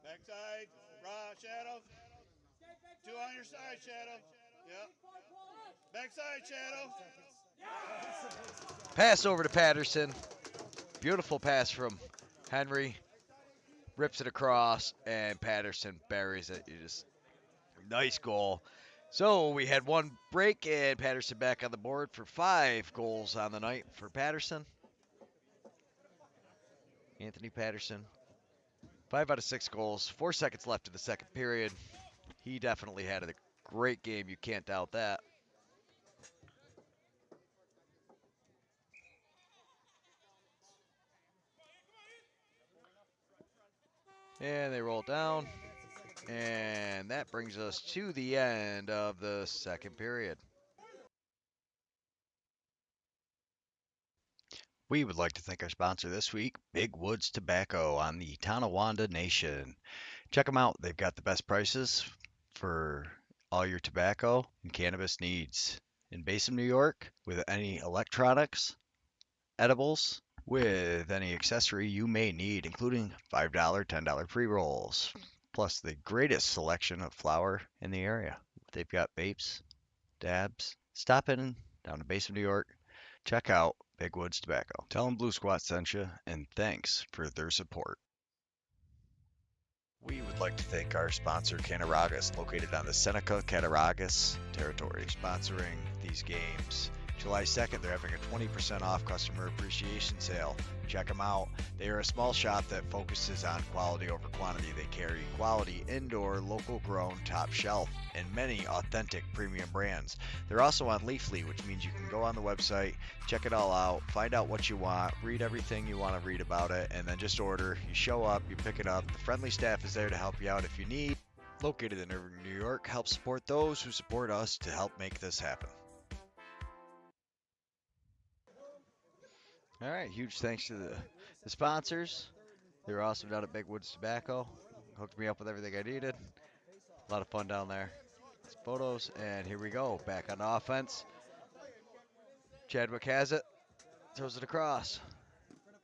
Backside, raw, Shadow. 2 on your side, Shadow. Yep. Backside, Shadow. Pass over to Patterson. Beautiful pass from Henry. Rips it across, and Patterson buries it. Nice goal. So we had one break, and Patterson back on the board for 5 goals on the night for Patterson. Anthony Patterson. 5 out of 6 goals. 4 seconds left in the second period. He definitely had a great game. You can't doubt that. And they roll down. And that brings us to the end of the second period. We would like to thank our sponsor this week, Big Woods Tobacco on the Tonawanda Nation. Check them out. They've got the best prices for all your tobacco and cannabis needs. In Basin, New York, with any electronics, edibles, with any accessory you may need, including $5, $10 pre-rolls. plus the greatest selection of flower in the area. They've got vapes, dabs. Stop in down to base of New York. Check out Big Woods Tobacco. Tell them Blue Squat sent you, and thanks for their support. We would like to thank our sponsor, Cattaraugus, located on the Seneca Cattaraugus territory, sponsoring these games. July 2nd, they're having a 20% off customer appreciation sale. Check them out. They are a small shop that focuses on quality over quantity. They carry quality, indoor, local grown, top shelf, and many authentic premium brands. They're also on Leafly, which means you can go on the website, check it all out, find out what you want, read everything you want to read about it, and then just order. You show up, you pick it up. The friendly staff is there to help you out if you need. Located in Irving, New York, help support those who support us to help make this happen. All right, huge thanks to the sponsors. They were awesome down at Big Woods Tobacco. Hooked me up with everything I needed. A lot of fun down there. Some photos, and here we go. Back on offense. Chadwick has it. Throws it across.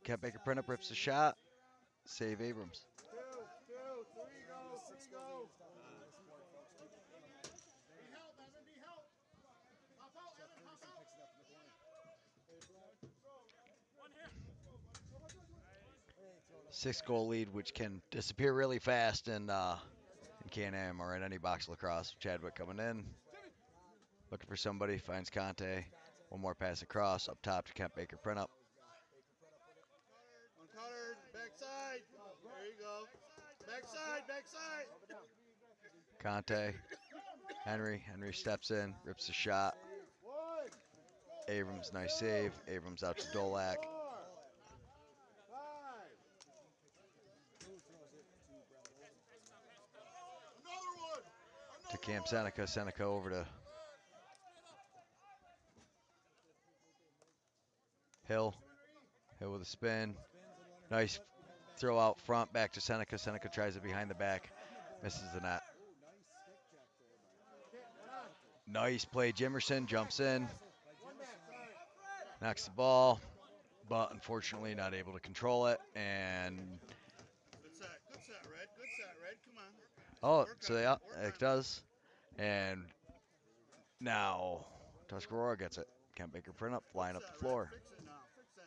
Kent Baker print up, rips the shot. Save Abrams. 6-goal lead, which can disappear really fast in Canam or in any box lacrosse. Chadwick coming in, looking for somebody, finds Conte. One more pass across, up top to Kent Baker print up. Uncovered, backside. There you go. Backside. Conte, Henry steps in, rips the shot. Abrams, nice save. Abrams out to Dolak. To Camp Seneca. Seneca over to Hill. Hill with a spin. Nice throw out front, back to Seneca. Seneca tries it behind the back. Misses the net. Nice play. Jimerson jumps in. Knocks the ball, but unfortunately not able to control it. And Good set, Red. Come on. oh, so yeah, it does. And now Tuscarora gets it. Kent Baker print up, flying up the floor. Fix it now. Fix that.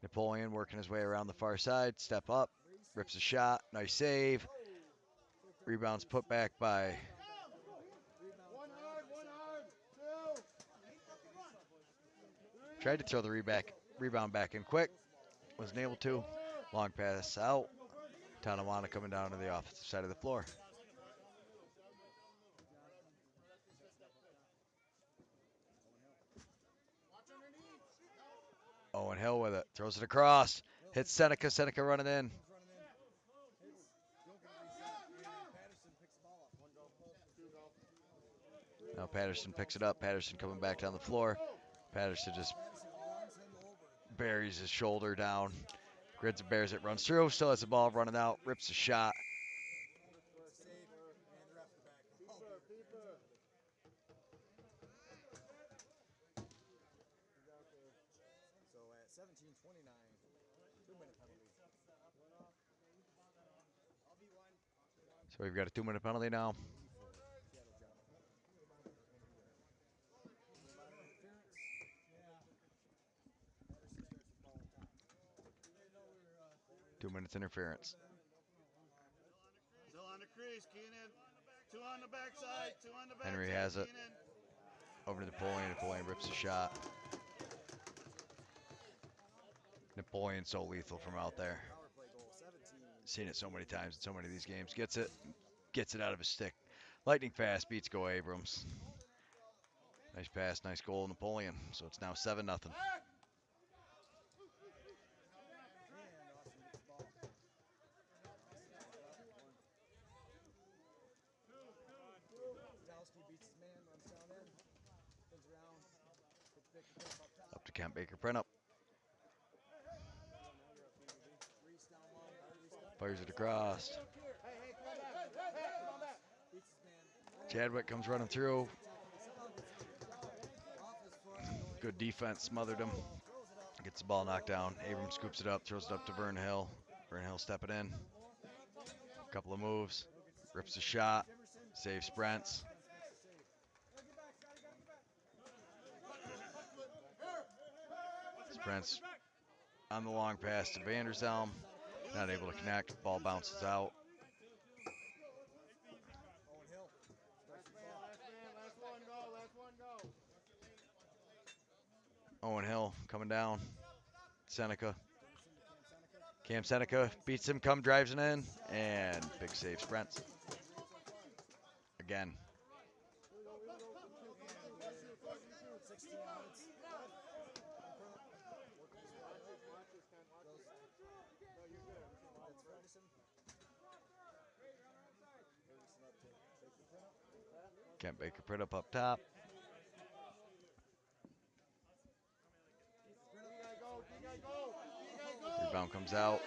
Napoleon working his way around the far side. Step up, rips a shot. Nice save. Rebounds put back by tried to throw the rebound back in quick. Wasn't able to. Long pass out. Tonawanda coming down to the offensive side of the floor. Owen Hill with it. Throws it across. Hits Seneca. Seneca running in. Now Patterson picks it up. Patterson coming back down the floor. Patterson just buries his shoulder down. Grids and bears it, runs through. Still has the ball running out. Rips a shot. So we've got a 2-minute penalty now. Two minutes interference. Still on the crease, Keenan. Two on the backside. Henry has it. Over to Napoleon. Napoleon rips a shot. Napoleon so lethal from out there. Seen it so many times in so many of these games. Gets it out of his stick. Lightning fast, beats Go Abrams. Nice pass, nice goal, Napoleon. So it's now 7-0. Up to Kent Baker print up. Fires it across. Chadwick comes running through. Good defense, smothered him. Gets the ball knocked down. Abrams scoops it up, throws it up to Vern Hill. Vern Hill stepping in. Couple of moves. Rips a shot. Saves sprints. Sprints on the long pass to Vanderzelm. Not able to connect. Ball bounces out. Owen Hill coming down. Seneca. Cam Seneca beats him, drives it in, and big save sprints. Again. Kent Baker Print up top. Rebound comes out.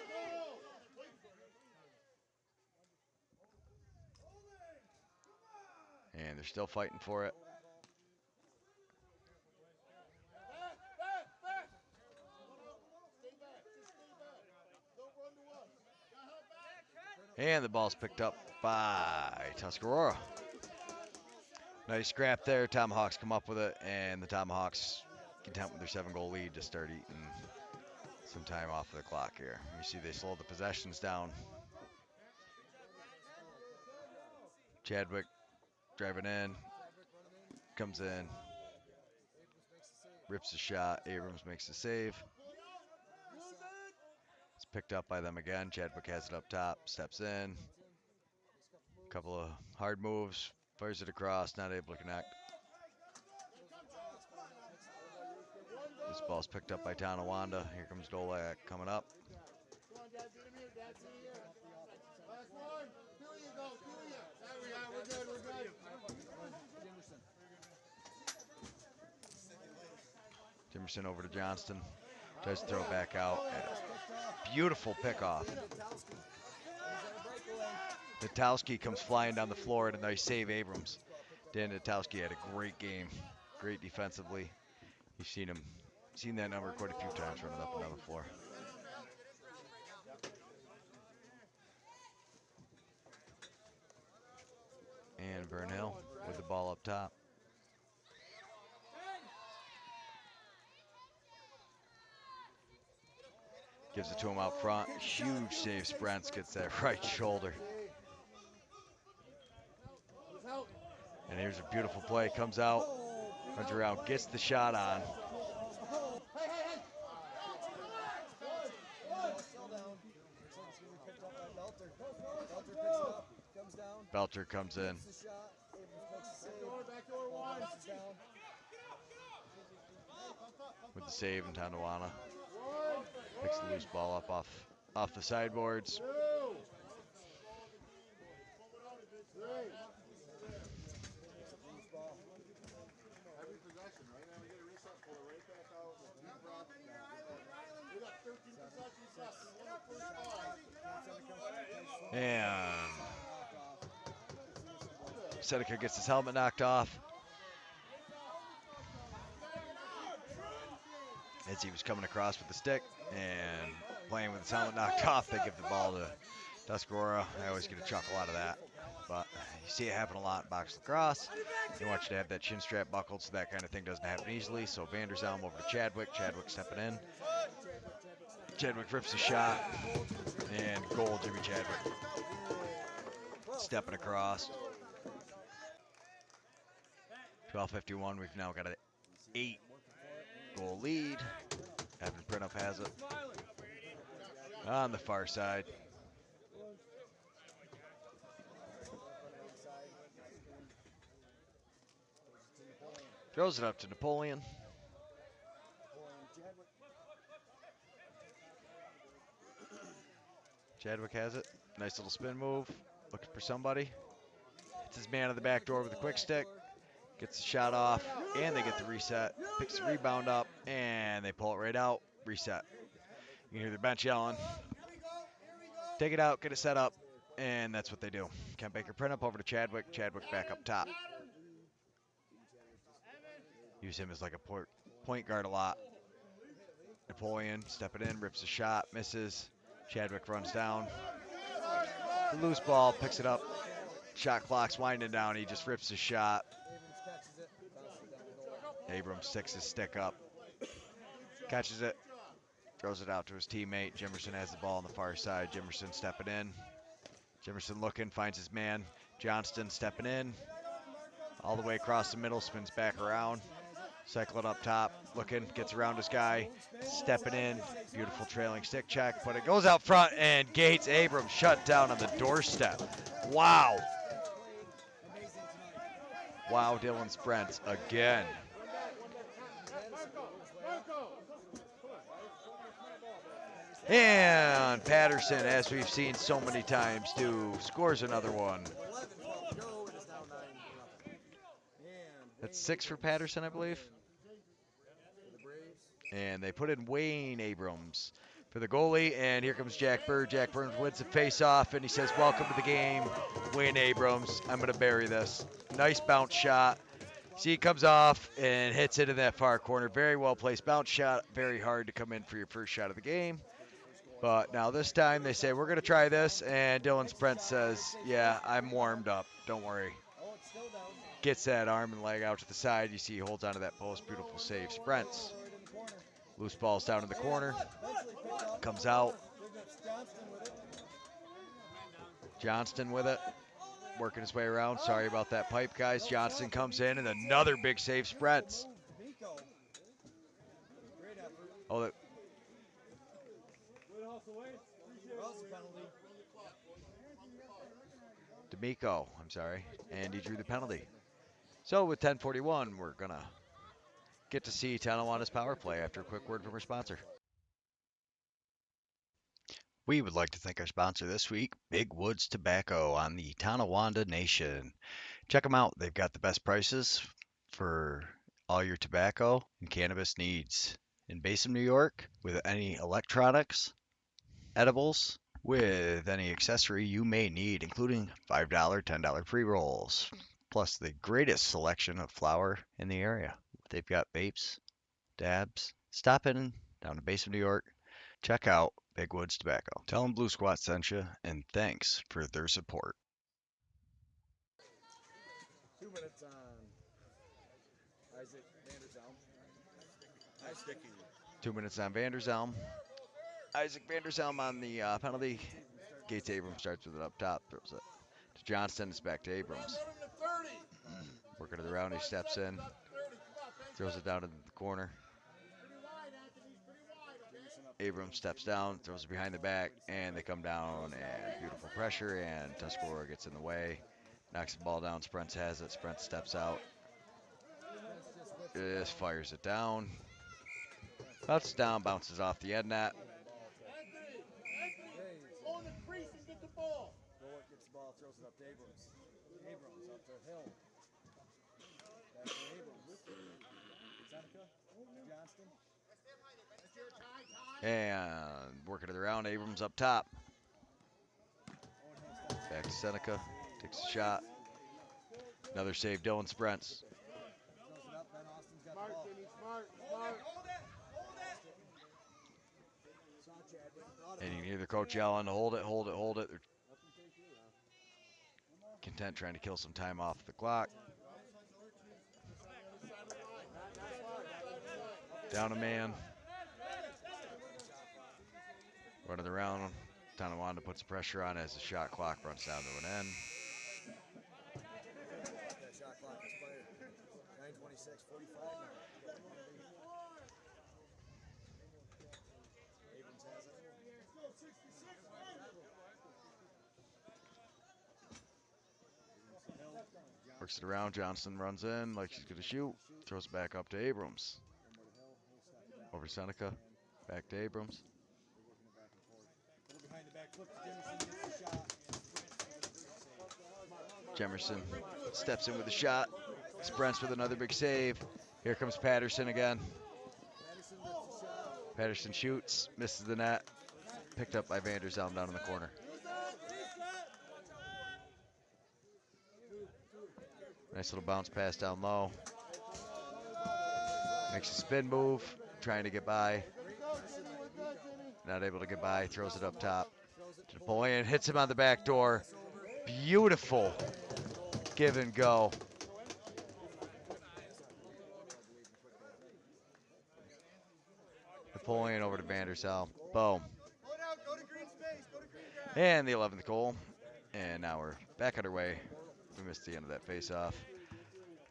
And they're still fighting for it. And the ball's picked up by Tuscarora. Nice scrap there. Tomahawks come up with it, and the Tomahawks, content with their 7-goal lead, to start eating some time off of the clock here. You see they slowed the possessions down. Chadwick driving in, comes in, rips a shot. Abrams makes the save. It's picked up by them again. Chadwick has it up top, steps in. Couple of hard moves, fires it across, not able to connect. This ball's picked up by Tonawanda. Here comes Dolak coming up. Timerson over to Johnston. Tries to throw it back out. Beautiful pickoff. Natowski comes flying down the floor at a nice save, Abrams. Dan Natowski had a great game. Great defensively. You've seen that number quite a few times running up and down the floor. And Vernell with the ball up top. Gives it to him out front. Huge save. Sprents gets that right shoulder. And here's a beautiful play. Comes out, runs around, gets the shot on. Belter comes in. With the save, and Tonawanda picks the loose ball up off the sideboards. And Seneca gets his helmet knocked off as he was coming across with the stick and playing with his helmet knocked off. They give the ball to Tuscarora. I always get a chuckle out of that, but you see it happen a lot in box lacrosse. You want you to have that chin strap buckled so that kind of thing doesn't happen easily. So Vanderzelm over to Chadwick. Chadwick stepping in. Chadwick rips a shot, and goal, Jimmy Chadwick. Stepping across. 12:51, we've now got an 8-goal lead. Evan Printup has it. On the far side. Throws it up to Napoleon. Chadwick has it. Nice little spin move. Looking for somebody. It's his man on the back door with a quick stick. Gets the shot off, and they get the reset. Picks the rebound up, and they pull it right out. Reset. You can hear the bench yelling. Take it out, get it set up, and that's what they do. Kent Baker print up over to Chadwick. Chadwick back up top. Use him as like a point guard a lot. Napoleon stepping in, rips a shot, misses. Chadwick runs down. The loose ball, picks it up. Shot clock's winding down. He just rips a shot. Abrams sticks his stick up. Catches it. Throws it out to his teammate. Jimerson has the ball on the far side. Jimerson stepping in. Jimerson looking, finds his man. Johnston stepping in. All the way across the middle, spins back around. Cycling up top, looking, gets around his guy, stepping in. Beautiful trailing stick check, but it goes out front, and Gates Abrams shut down on the doorstep. Wow. Wow, Dylan Sprents again. And Patterson, as we've seen so many times do, scores another one. That's 6 for Patterson, I believe. And they put in Wayne Abrams for the goalie, and here comes Jack Bird. Jack Bird wins the face-off, and he says, welcome to the game, Wayne Abrams. I'm going to bury this. Nice bounce shot. See, it comes off and hits it in that far corner. Very well-placed bounce shot. Very hard to come in for your first shot of the game. But now this time they say, we're going to try this, and Dylan Sprent says, yeah, I'm warmed up. Don't worry. Gets that arm and leg out to the side. You see he holds onto that post. Beautiful save. Sprents. Loose ball's down in the corner. Comes out. Johnston with it. Working his way around. Sorry about that pipe, guys. Johnston comes in, and another big save. Sprents. Oh, D'Amico, I'm sorry. And he drew the penalty. So with 10:41, we're going to get to see Tonawanda's power play after a quick word from our sponsor. We would like to thank our sponsor this week, Big Woods Tobacco on the Tonawanda Nation. Check them out. They've got the best prices for all your tobacco and cannabis needs. In Basin, New York, with any electronics, edibles, with any accessory you may need, including $5, $10 pre-rolls, plus the greatest selection of flower in the area. They've got vapes, dabs. Stop in down to Basin, New York. Check out Big Woods Tobacco. Tell them Blue Squat sent you, and thanks for their support. 2 minutes on Isaac Vanderzelm. Nice sticky. 2 minutes on Vanderzelm. Isaac Vanderzelm on the penalty. Gates Abrams starts with it up top. Throws it to Johnston. It's back to Abrams. Working it around. He steps in. Throws it down in the corner. Abrams steps down, throws it behind the back, and they come down, and beautiful pressure, and Tuscarora gets in the way. Knocks the ball down. Sprents has it. Sprents steps out. Just fires it down. Bounces down, bounces off the end net. Go in the crease and get the ball. Bullock gets the ball, throws it up to Abrams. Abrams up to Hill. Back to Abrams. Seneca. Johnston. And working it around. Abrams up top. Back to Seneca. Takes a shot. Another save. Dylan Sprents. And you can hear the coach yelling, hold it, hold it, hold it. They're content trying to kill some time off the clock. Down a man. Running around. Tonawanda puts pressure on as the shot clock runs down to an end. That shot clock expired. 9:26:45 now. Abrams has it. Works it around. Johnston runs in like she's going to shoot. Throws it back up to Abrams. Over to Seneca. Back to Abrams. Jimerson steps in with a shot. Sprents with another big save. Here comes Patterson again. Patterson shoots, misses the net. Picked up by Vanderzelm down in the corner. Nice little bounce pass down low. Makes a spin move, trying to get by. Not able to get by. Throws it up top to Napoleon. Hits him on the back door. Beautiful give and go. Napoleon over to Vandersal. Boom. And the 11th goal. And now we're back underway. We missed the end of that face-off.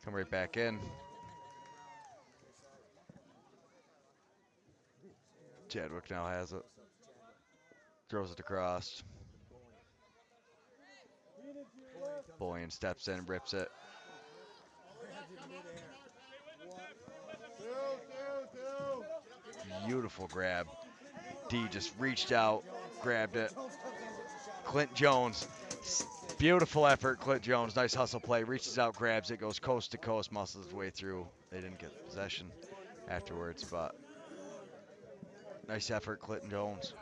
Come right back in. Chadwick now has it. Throws it across. Napoleon steps in, rips it. Beautiful grab. D just reached out, grabbed it. Clint Jones, beautiful effort. Clint Jones, nice hustle play. Reaches out, grabs it, goes coast to coast, muscles his way through. They didn't get possession afterwards, but nice effort, Clinton Jones.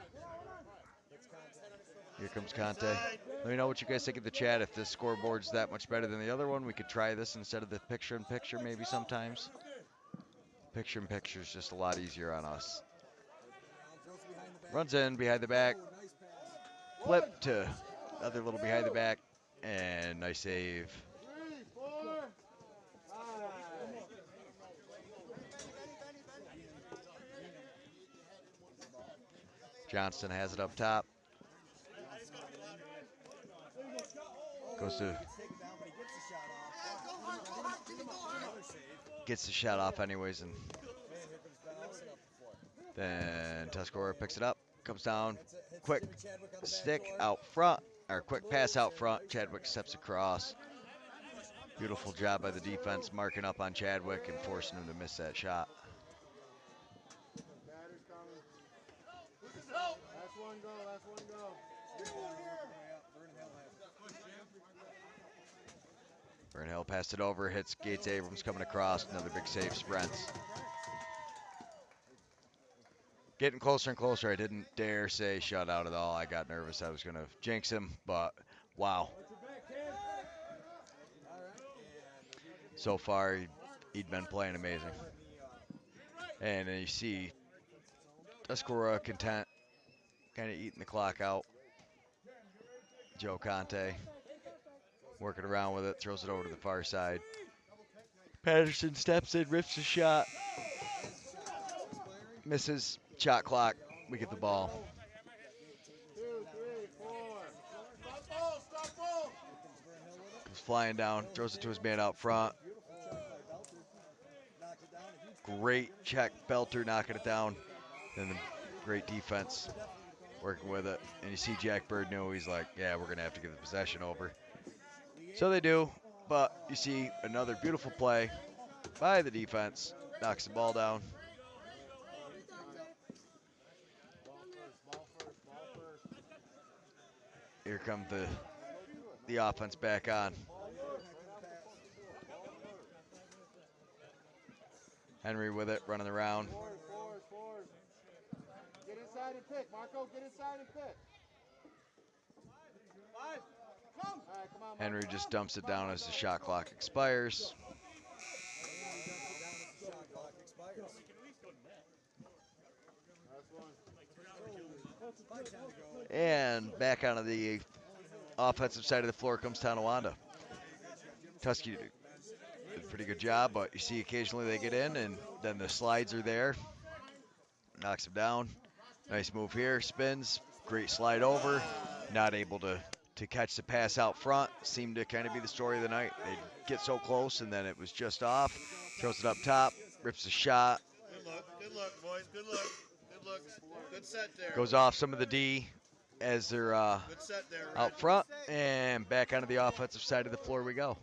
Here comes Conte. Let me know what you guys think of the chat. If this scoreboard's that much better than the other one, we could try this instead of the picture-in-picture maybe sometimes. Picture-in-picture is just a lot easier on us. Runs in, behind the back. Flip to another little behind the back. And nice save. Johnston has it up top. Goes to... Gets the shot off anyways, and then Tuscarora picks it up, comes down, quick stick out front, or quick pass out front. Chadwick steps across. Beautiful job by the defense, marking up on Chadwick and forcing him to miss that shot. Burnhill passed it over, hits Gates Abrams coming across. Another big save, sprints. Getting closer and closer. I didn't dare say shutout at all. I got nervous. I was going to jinx him, but wow. So far, he'd been playing amazing. And then you see Tuscarora content, kind of eating the clock out. Joe Conte working around with it, throws it over to the far side. Patterson steps in, rips a shot. Misses. Shot clock. We get the ball. Comes flying down, throws it to his man out front. Great check. Belter knocking it down. Then the great defense working with it. And you see Jack Bird knew, he's like, yeah, we're going to have to give the possession over. So they do, but you see another beautiful play by the defense. Knocks the ball down. Here comes the offense back on. Henry with it, running around. Get inside and pick, Marco. Get inside and pick. Come. All right, come on, Henry just dumps it down as the shot clock expires. And back onto the offensive side of the floor comes Tonawanda. Tusky did a pretty good job, but you see occasionally they get in, and then the slides are there. Knocks him down. Nice move here. Spins. Great slide over. Not able to catch the pass out front. Seemed to kind of be the story of the night. They get so close, and then it was just off. Throws it up top. Rips the shot. Good look, boys. Good look. Good look. Good set there. Goes off some of the D as they're Good set there, out front, and back onto the offensive side of the floor we go.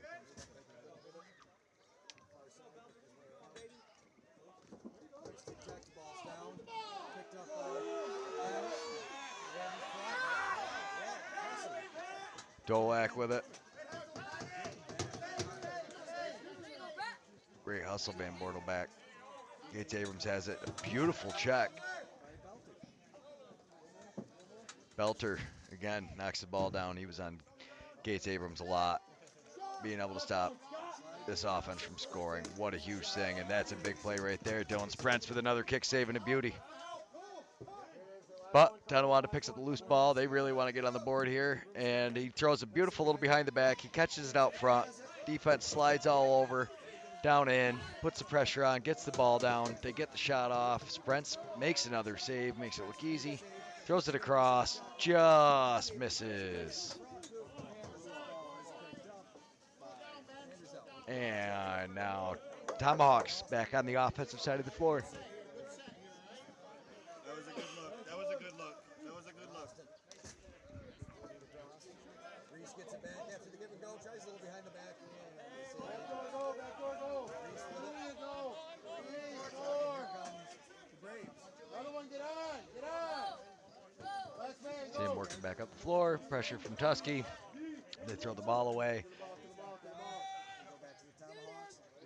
Dolak with it. Great hustle, Van Bortle back. Gates Abrams has it. A beautiful check. Belter, again, knocks the ball down. He was on Gates Abrams a lot. Being able to stop this offense from scoring. What a huge thing, and that's a big play right there. Dylan Sprents with another kick save and a beauty. But Tonawanda picks up the loose ball. They really want to get on the board here. And he throws a beautiful little behind the back. He catches it out front. Defense slides all over, down in, puts the pressure on, gets the ball down. They get the shot off. Sprents makes another save, makes it look easy. Throws it across, just misses. And now Tomahawks back on the offensive side of the floor. That was a good look. That was a good look. That was a good look. Reese gets it back after the give and go. Tries a little behind the back. See him working back up the floor. Pressure from Tusky. They throw the ball away.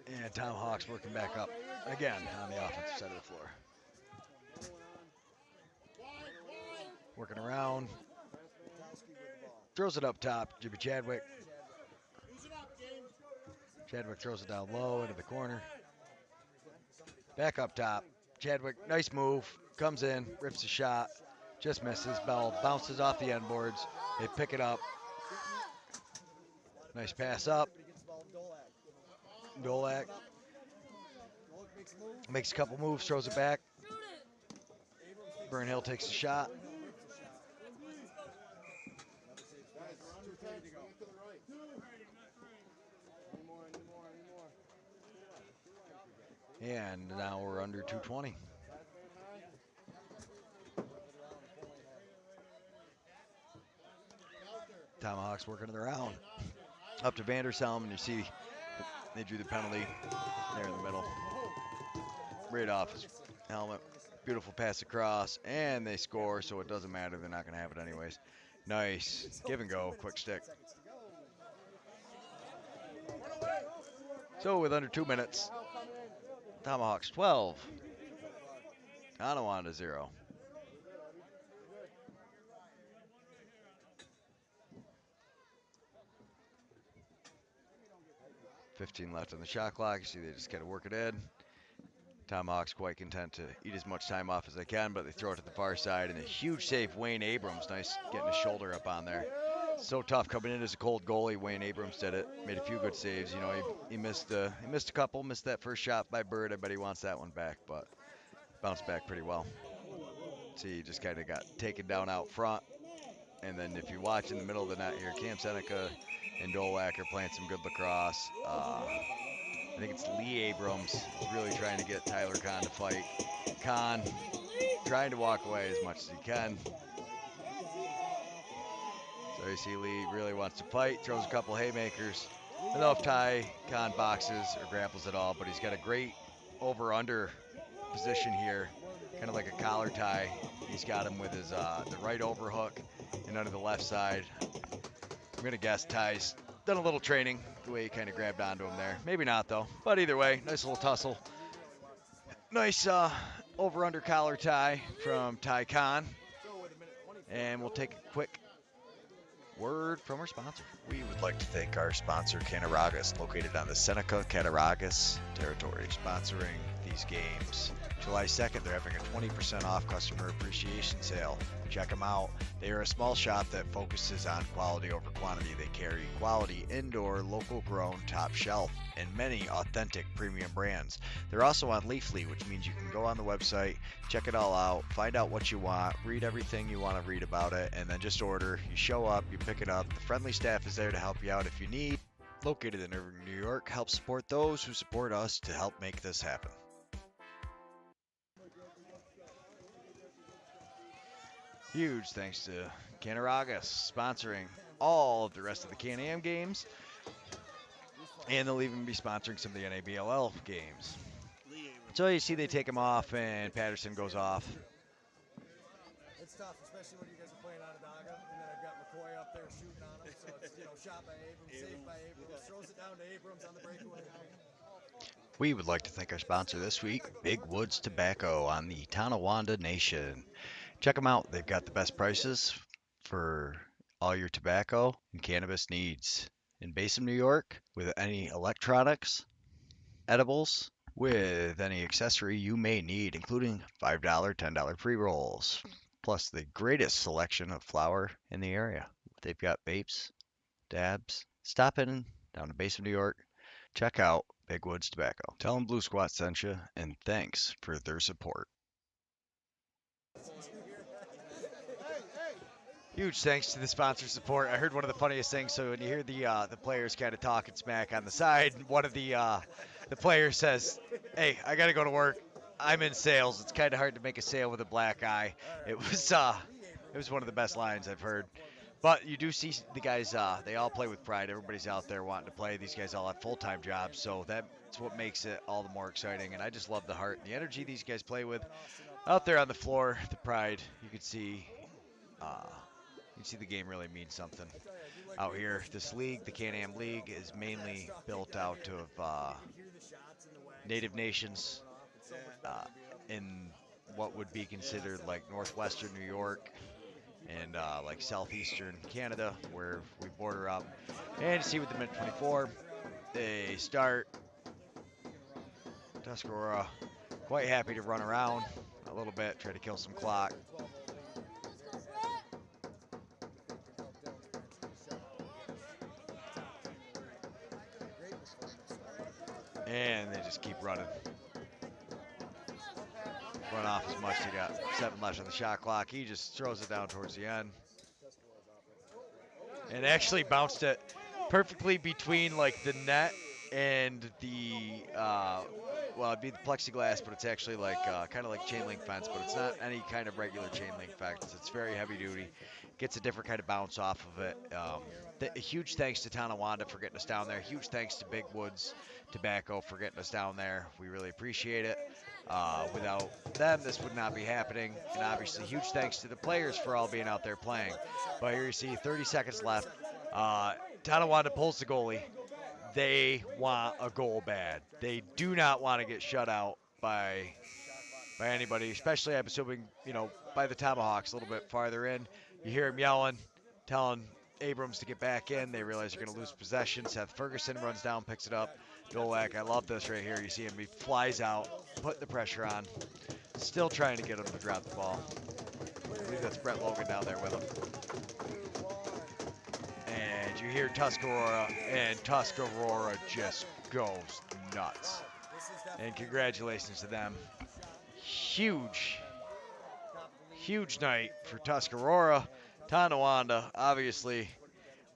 And Tomahawks working back up again on the offensive side of the floor. Working around. Throws it up top. Jimmy Chadwick. Chadwick throws it down low into the corner. Back up top. Chadwick, nice move. Comes in, rips a shot. Just misses. Bell bounces off the end boards. They pick it up. Nice pass up. Dolak makes a couple moves, throws it back. Burnhill takes a shot. And now we're under 220. Tomahawks working it around. Up to Vandershelm, and you see they drew the penalty there in the middle. Right off his helmet. Beautiful pass across, and they score, so it doesn't matter. They're not going to have it anyways. Nice. Give and go. Quick stick. So with under 2 minutes, Tomahawks 12. Tonawanda 0. $15 left on the shot clock. You see they just got to work it in. Tomahawks quite content to eat as much time off as they can, but they throw it to the far side, and a huge save, Wayne Abrams. Nice getting his shoulder up on there. So tough coming in as a cold goalie. Wayne Abrams did it. Made a few good saves. You know, he missed a couple. Missed that first shot by Bird. I bet he wants that one back, but bounced back pretty well. See, he just kind of got taken down out front. And then if you watch in the middle of the net here, Cam Seneca and Dolak are playing some good lacrosse. I think it's Lee Abrams is really trying to get Tyler Kahn to fight. Kahn trying to walk away as much as he can. So you see Lee really wants to fight, throws a couple haymakers. I don't know if Ty Kahn boxes or grapples at all, but he's got a great over-under position here, kind of like a collar tie. He's got him with his the right overhook and under the left side. I'm going to guess Ty's done a little training, the way he kind of grabbed onto him there. Maybe not, though. But either way, nice little tussle. Nice over-under collar tie from Ty Kahn. And we'll take a quick word from our sponsor. We would like to thank our sponsor, Canaragas, located on the Seneca Cattaraugus territory, sponsoring these games. July 2nd, they're having a 20% off customer appreciation sale. Check them out. They are a small shop that focuses on quality over quantity. They carry quality, indoor, local grown, top shelf, and many authentic premium brands. They're also on Leafly, which means you can go on the website, check it all out, find out what you want, read everything you want to read about it, and then just order. You show up, you pick it up. The friendly staff is there to help you out if you need. Located in Irving, New York, help support those who support us to help make this happen. Huge thanks to Canaragas sponsoring all of the rest of the Can-Am games. And they'll even be sponsoring some of the NABLL games. So you see they take him off and Patterson goes off. It's tough, especially when you guys are playing Onondaga, and then I've got McCoy up there shooting on him. So it's, shot by Abrams, saved by Abrams, throws it down to Abrams on the breakaway. We would like to thank our sponsor this week, Big Woods Tobacco on the Tonawanda Nation. Check them out. They've got the best prices for all your tobacco and cannabis needs. In Basin, New York, with any electronics, edibles, with any accessory you may need, including $5, $10 pre-rolls. plus the greatest selection of flour in the area. They've got vapes, dabs. Stop in down to Base of New York. Check out Big Woods Tobacco. Tell them Blue Squat sent you, and thanks for their support. Huge thanks to the sponsor support. I heard one of the funniest things. So when you hear the players kind of talking smack on the side, one of the players says, "Hey, I gotta go to work. I'm in sales. It's kind of hard to make a sale with a black eye." It was one of the best lines I've heard. But you do see the guys. They all play with pride. Everybody's out there wanting to play. These guys all have full-time jobs, so that's what makes it all the more exciting. And I just love the heart and the energy these guys play with out there on the floor. The pride. You can see. Uh, you see the game really means something out here. This league, the Canam League, is mainly built out of native nations uh, in what would be considered like northwestern New York and like southeastern Canada, where we border up. And you see with the minute 24, they start. Tuscarora quite happy to run around a little bit, try to kill some clock. And they just keep running. Run off as much. They got 7 left on the shot clock. He just throws it down towards the end. And actually bounced it perfectly between like the net and the well, it'd be the plexiglass, but it's actually like kind of like chain link fence, but it's not any kind of regular chain link fence. It's very heavy duty. Gets a different kind of bounce off of it. A huge thanks to Tonawanda for getting us down there. Huge thanks to Big Woods Tobacco for getting us down there. We really appreciate it. Without them, this would not be happening. And obviously, huge thanks to the players for all being out there playing. But here you see 30 seconds left. Tonawanda pulls the goalie. They want a goal bad. They do not want to get shut out by anybody, especially I'm assuming, by the Tomahawks a little bit farther in. You hear him yelling, telling Abrams to get back in. They realize they're going to lose possession. Seth Ferguson runs down, picks it up. Dolak, I love this right here. You see him, he flies out, putting the pressure on. Still trying to get him to drop the ball. I believe that's Brett Logan down there with him. And you hear Tuscarora, and Tuscarora just goes nuts. And congratulations to them. Huge night for Tuscarora. Tonawanda, obviously,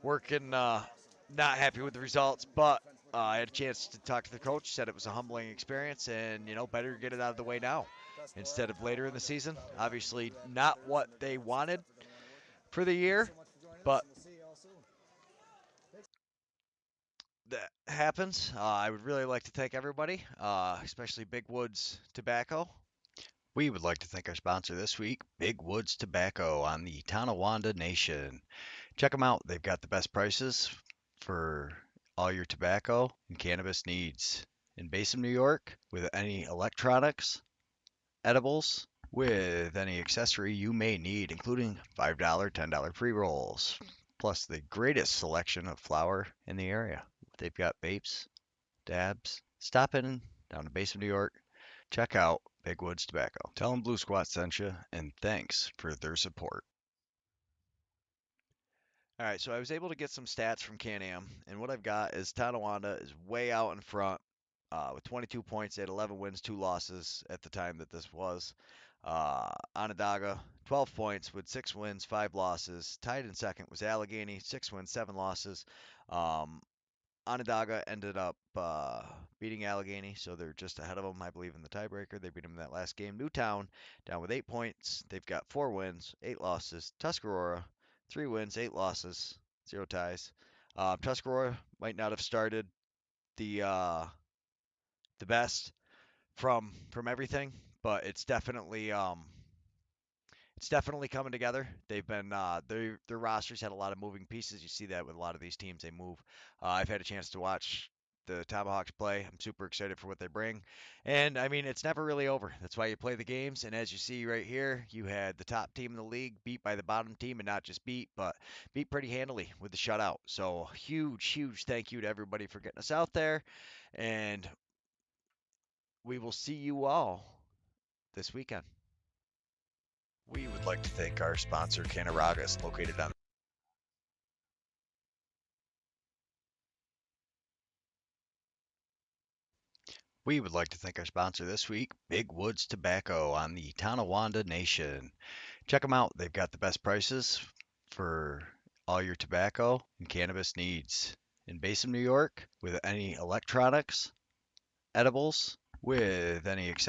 working, not happy with the results, but I had a chance to talk to the coach. Said it was a humbling experience, and better get it out of the way now instead of later in the season. Obviously, not what they wanted for the year, but that happens. I would really like to thank everybody, especially Big Woods Tobacco. We would like to thank our sponsor this week, Big Woods Tobacco on the Tonawanda Nation. Check them out. They've got the best prices for all your tobacco and cannabis needs. In Basin, New York, with any electronics, edibles, with any accessory you may need, including $5, $10 pre-rolls, plus the greatest selection of flour in the area. They've got vapes, dabs. Stop in down to Base of New York. Check out Big Woods Tobacco. Tell them Blue Squat sent you, and thanks for their support. All right, so I was able to get some stats from Canam, and what I've got is Tonawanda is way out in front with 22 points. They had 11 wins, 2 losses at the time that this was. Onondaga, 12 points with 6 wins, 5 losses. Tied in second was Allegheny, 6 wins, 7 losses. Onondaga ended up beating Allegheny, so they're just ahead of them, I believe, in the tiebreaker. They beat them in that last game. Newtown down with 8 points. They've got 4 wins, 8 losses. Tuscarora, 3 wins, 8 losses, 0 ties. Tuscarora might not have started the best from everything, but it's definitely coming together. They've been their rosters had a lot of moving pieces. You see that with a lot of these teams, they move. I've had a chance to watch the Tomahawks play. I'm super excited for what they bring, and I mean it's never really over. That's why you play the games. And as you see right here, you had the top team in the league beat by the bottom team, and not just beat, but beat pretty handily with the shutout. So huge thank you to everybody for getting us out there, and we will see you all this weekend. We would like to thank our sponsor, Canaragas, located on We would like to thank our sponsor this week, Big Woods Tobacco on the Tonawanda Nation. Check them out. They've got the best prices for all your tobacco and cannabis needs. In Basin, New York, with any electronics, edibles, with any accessories.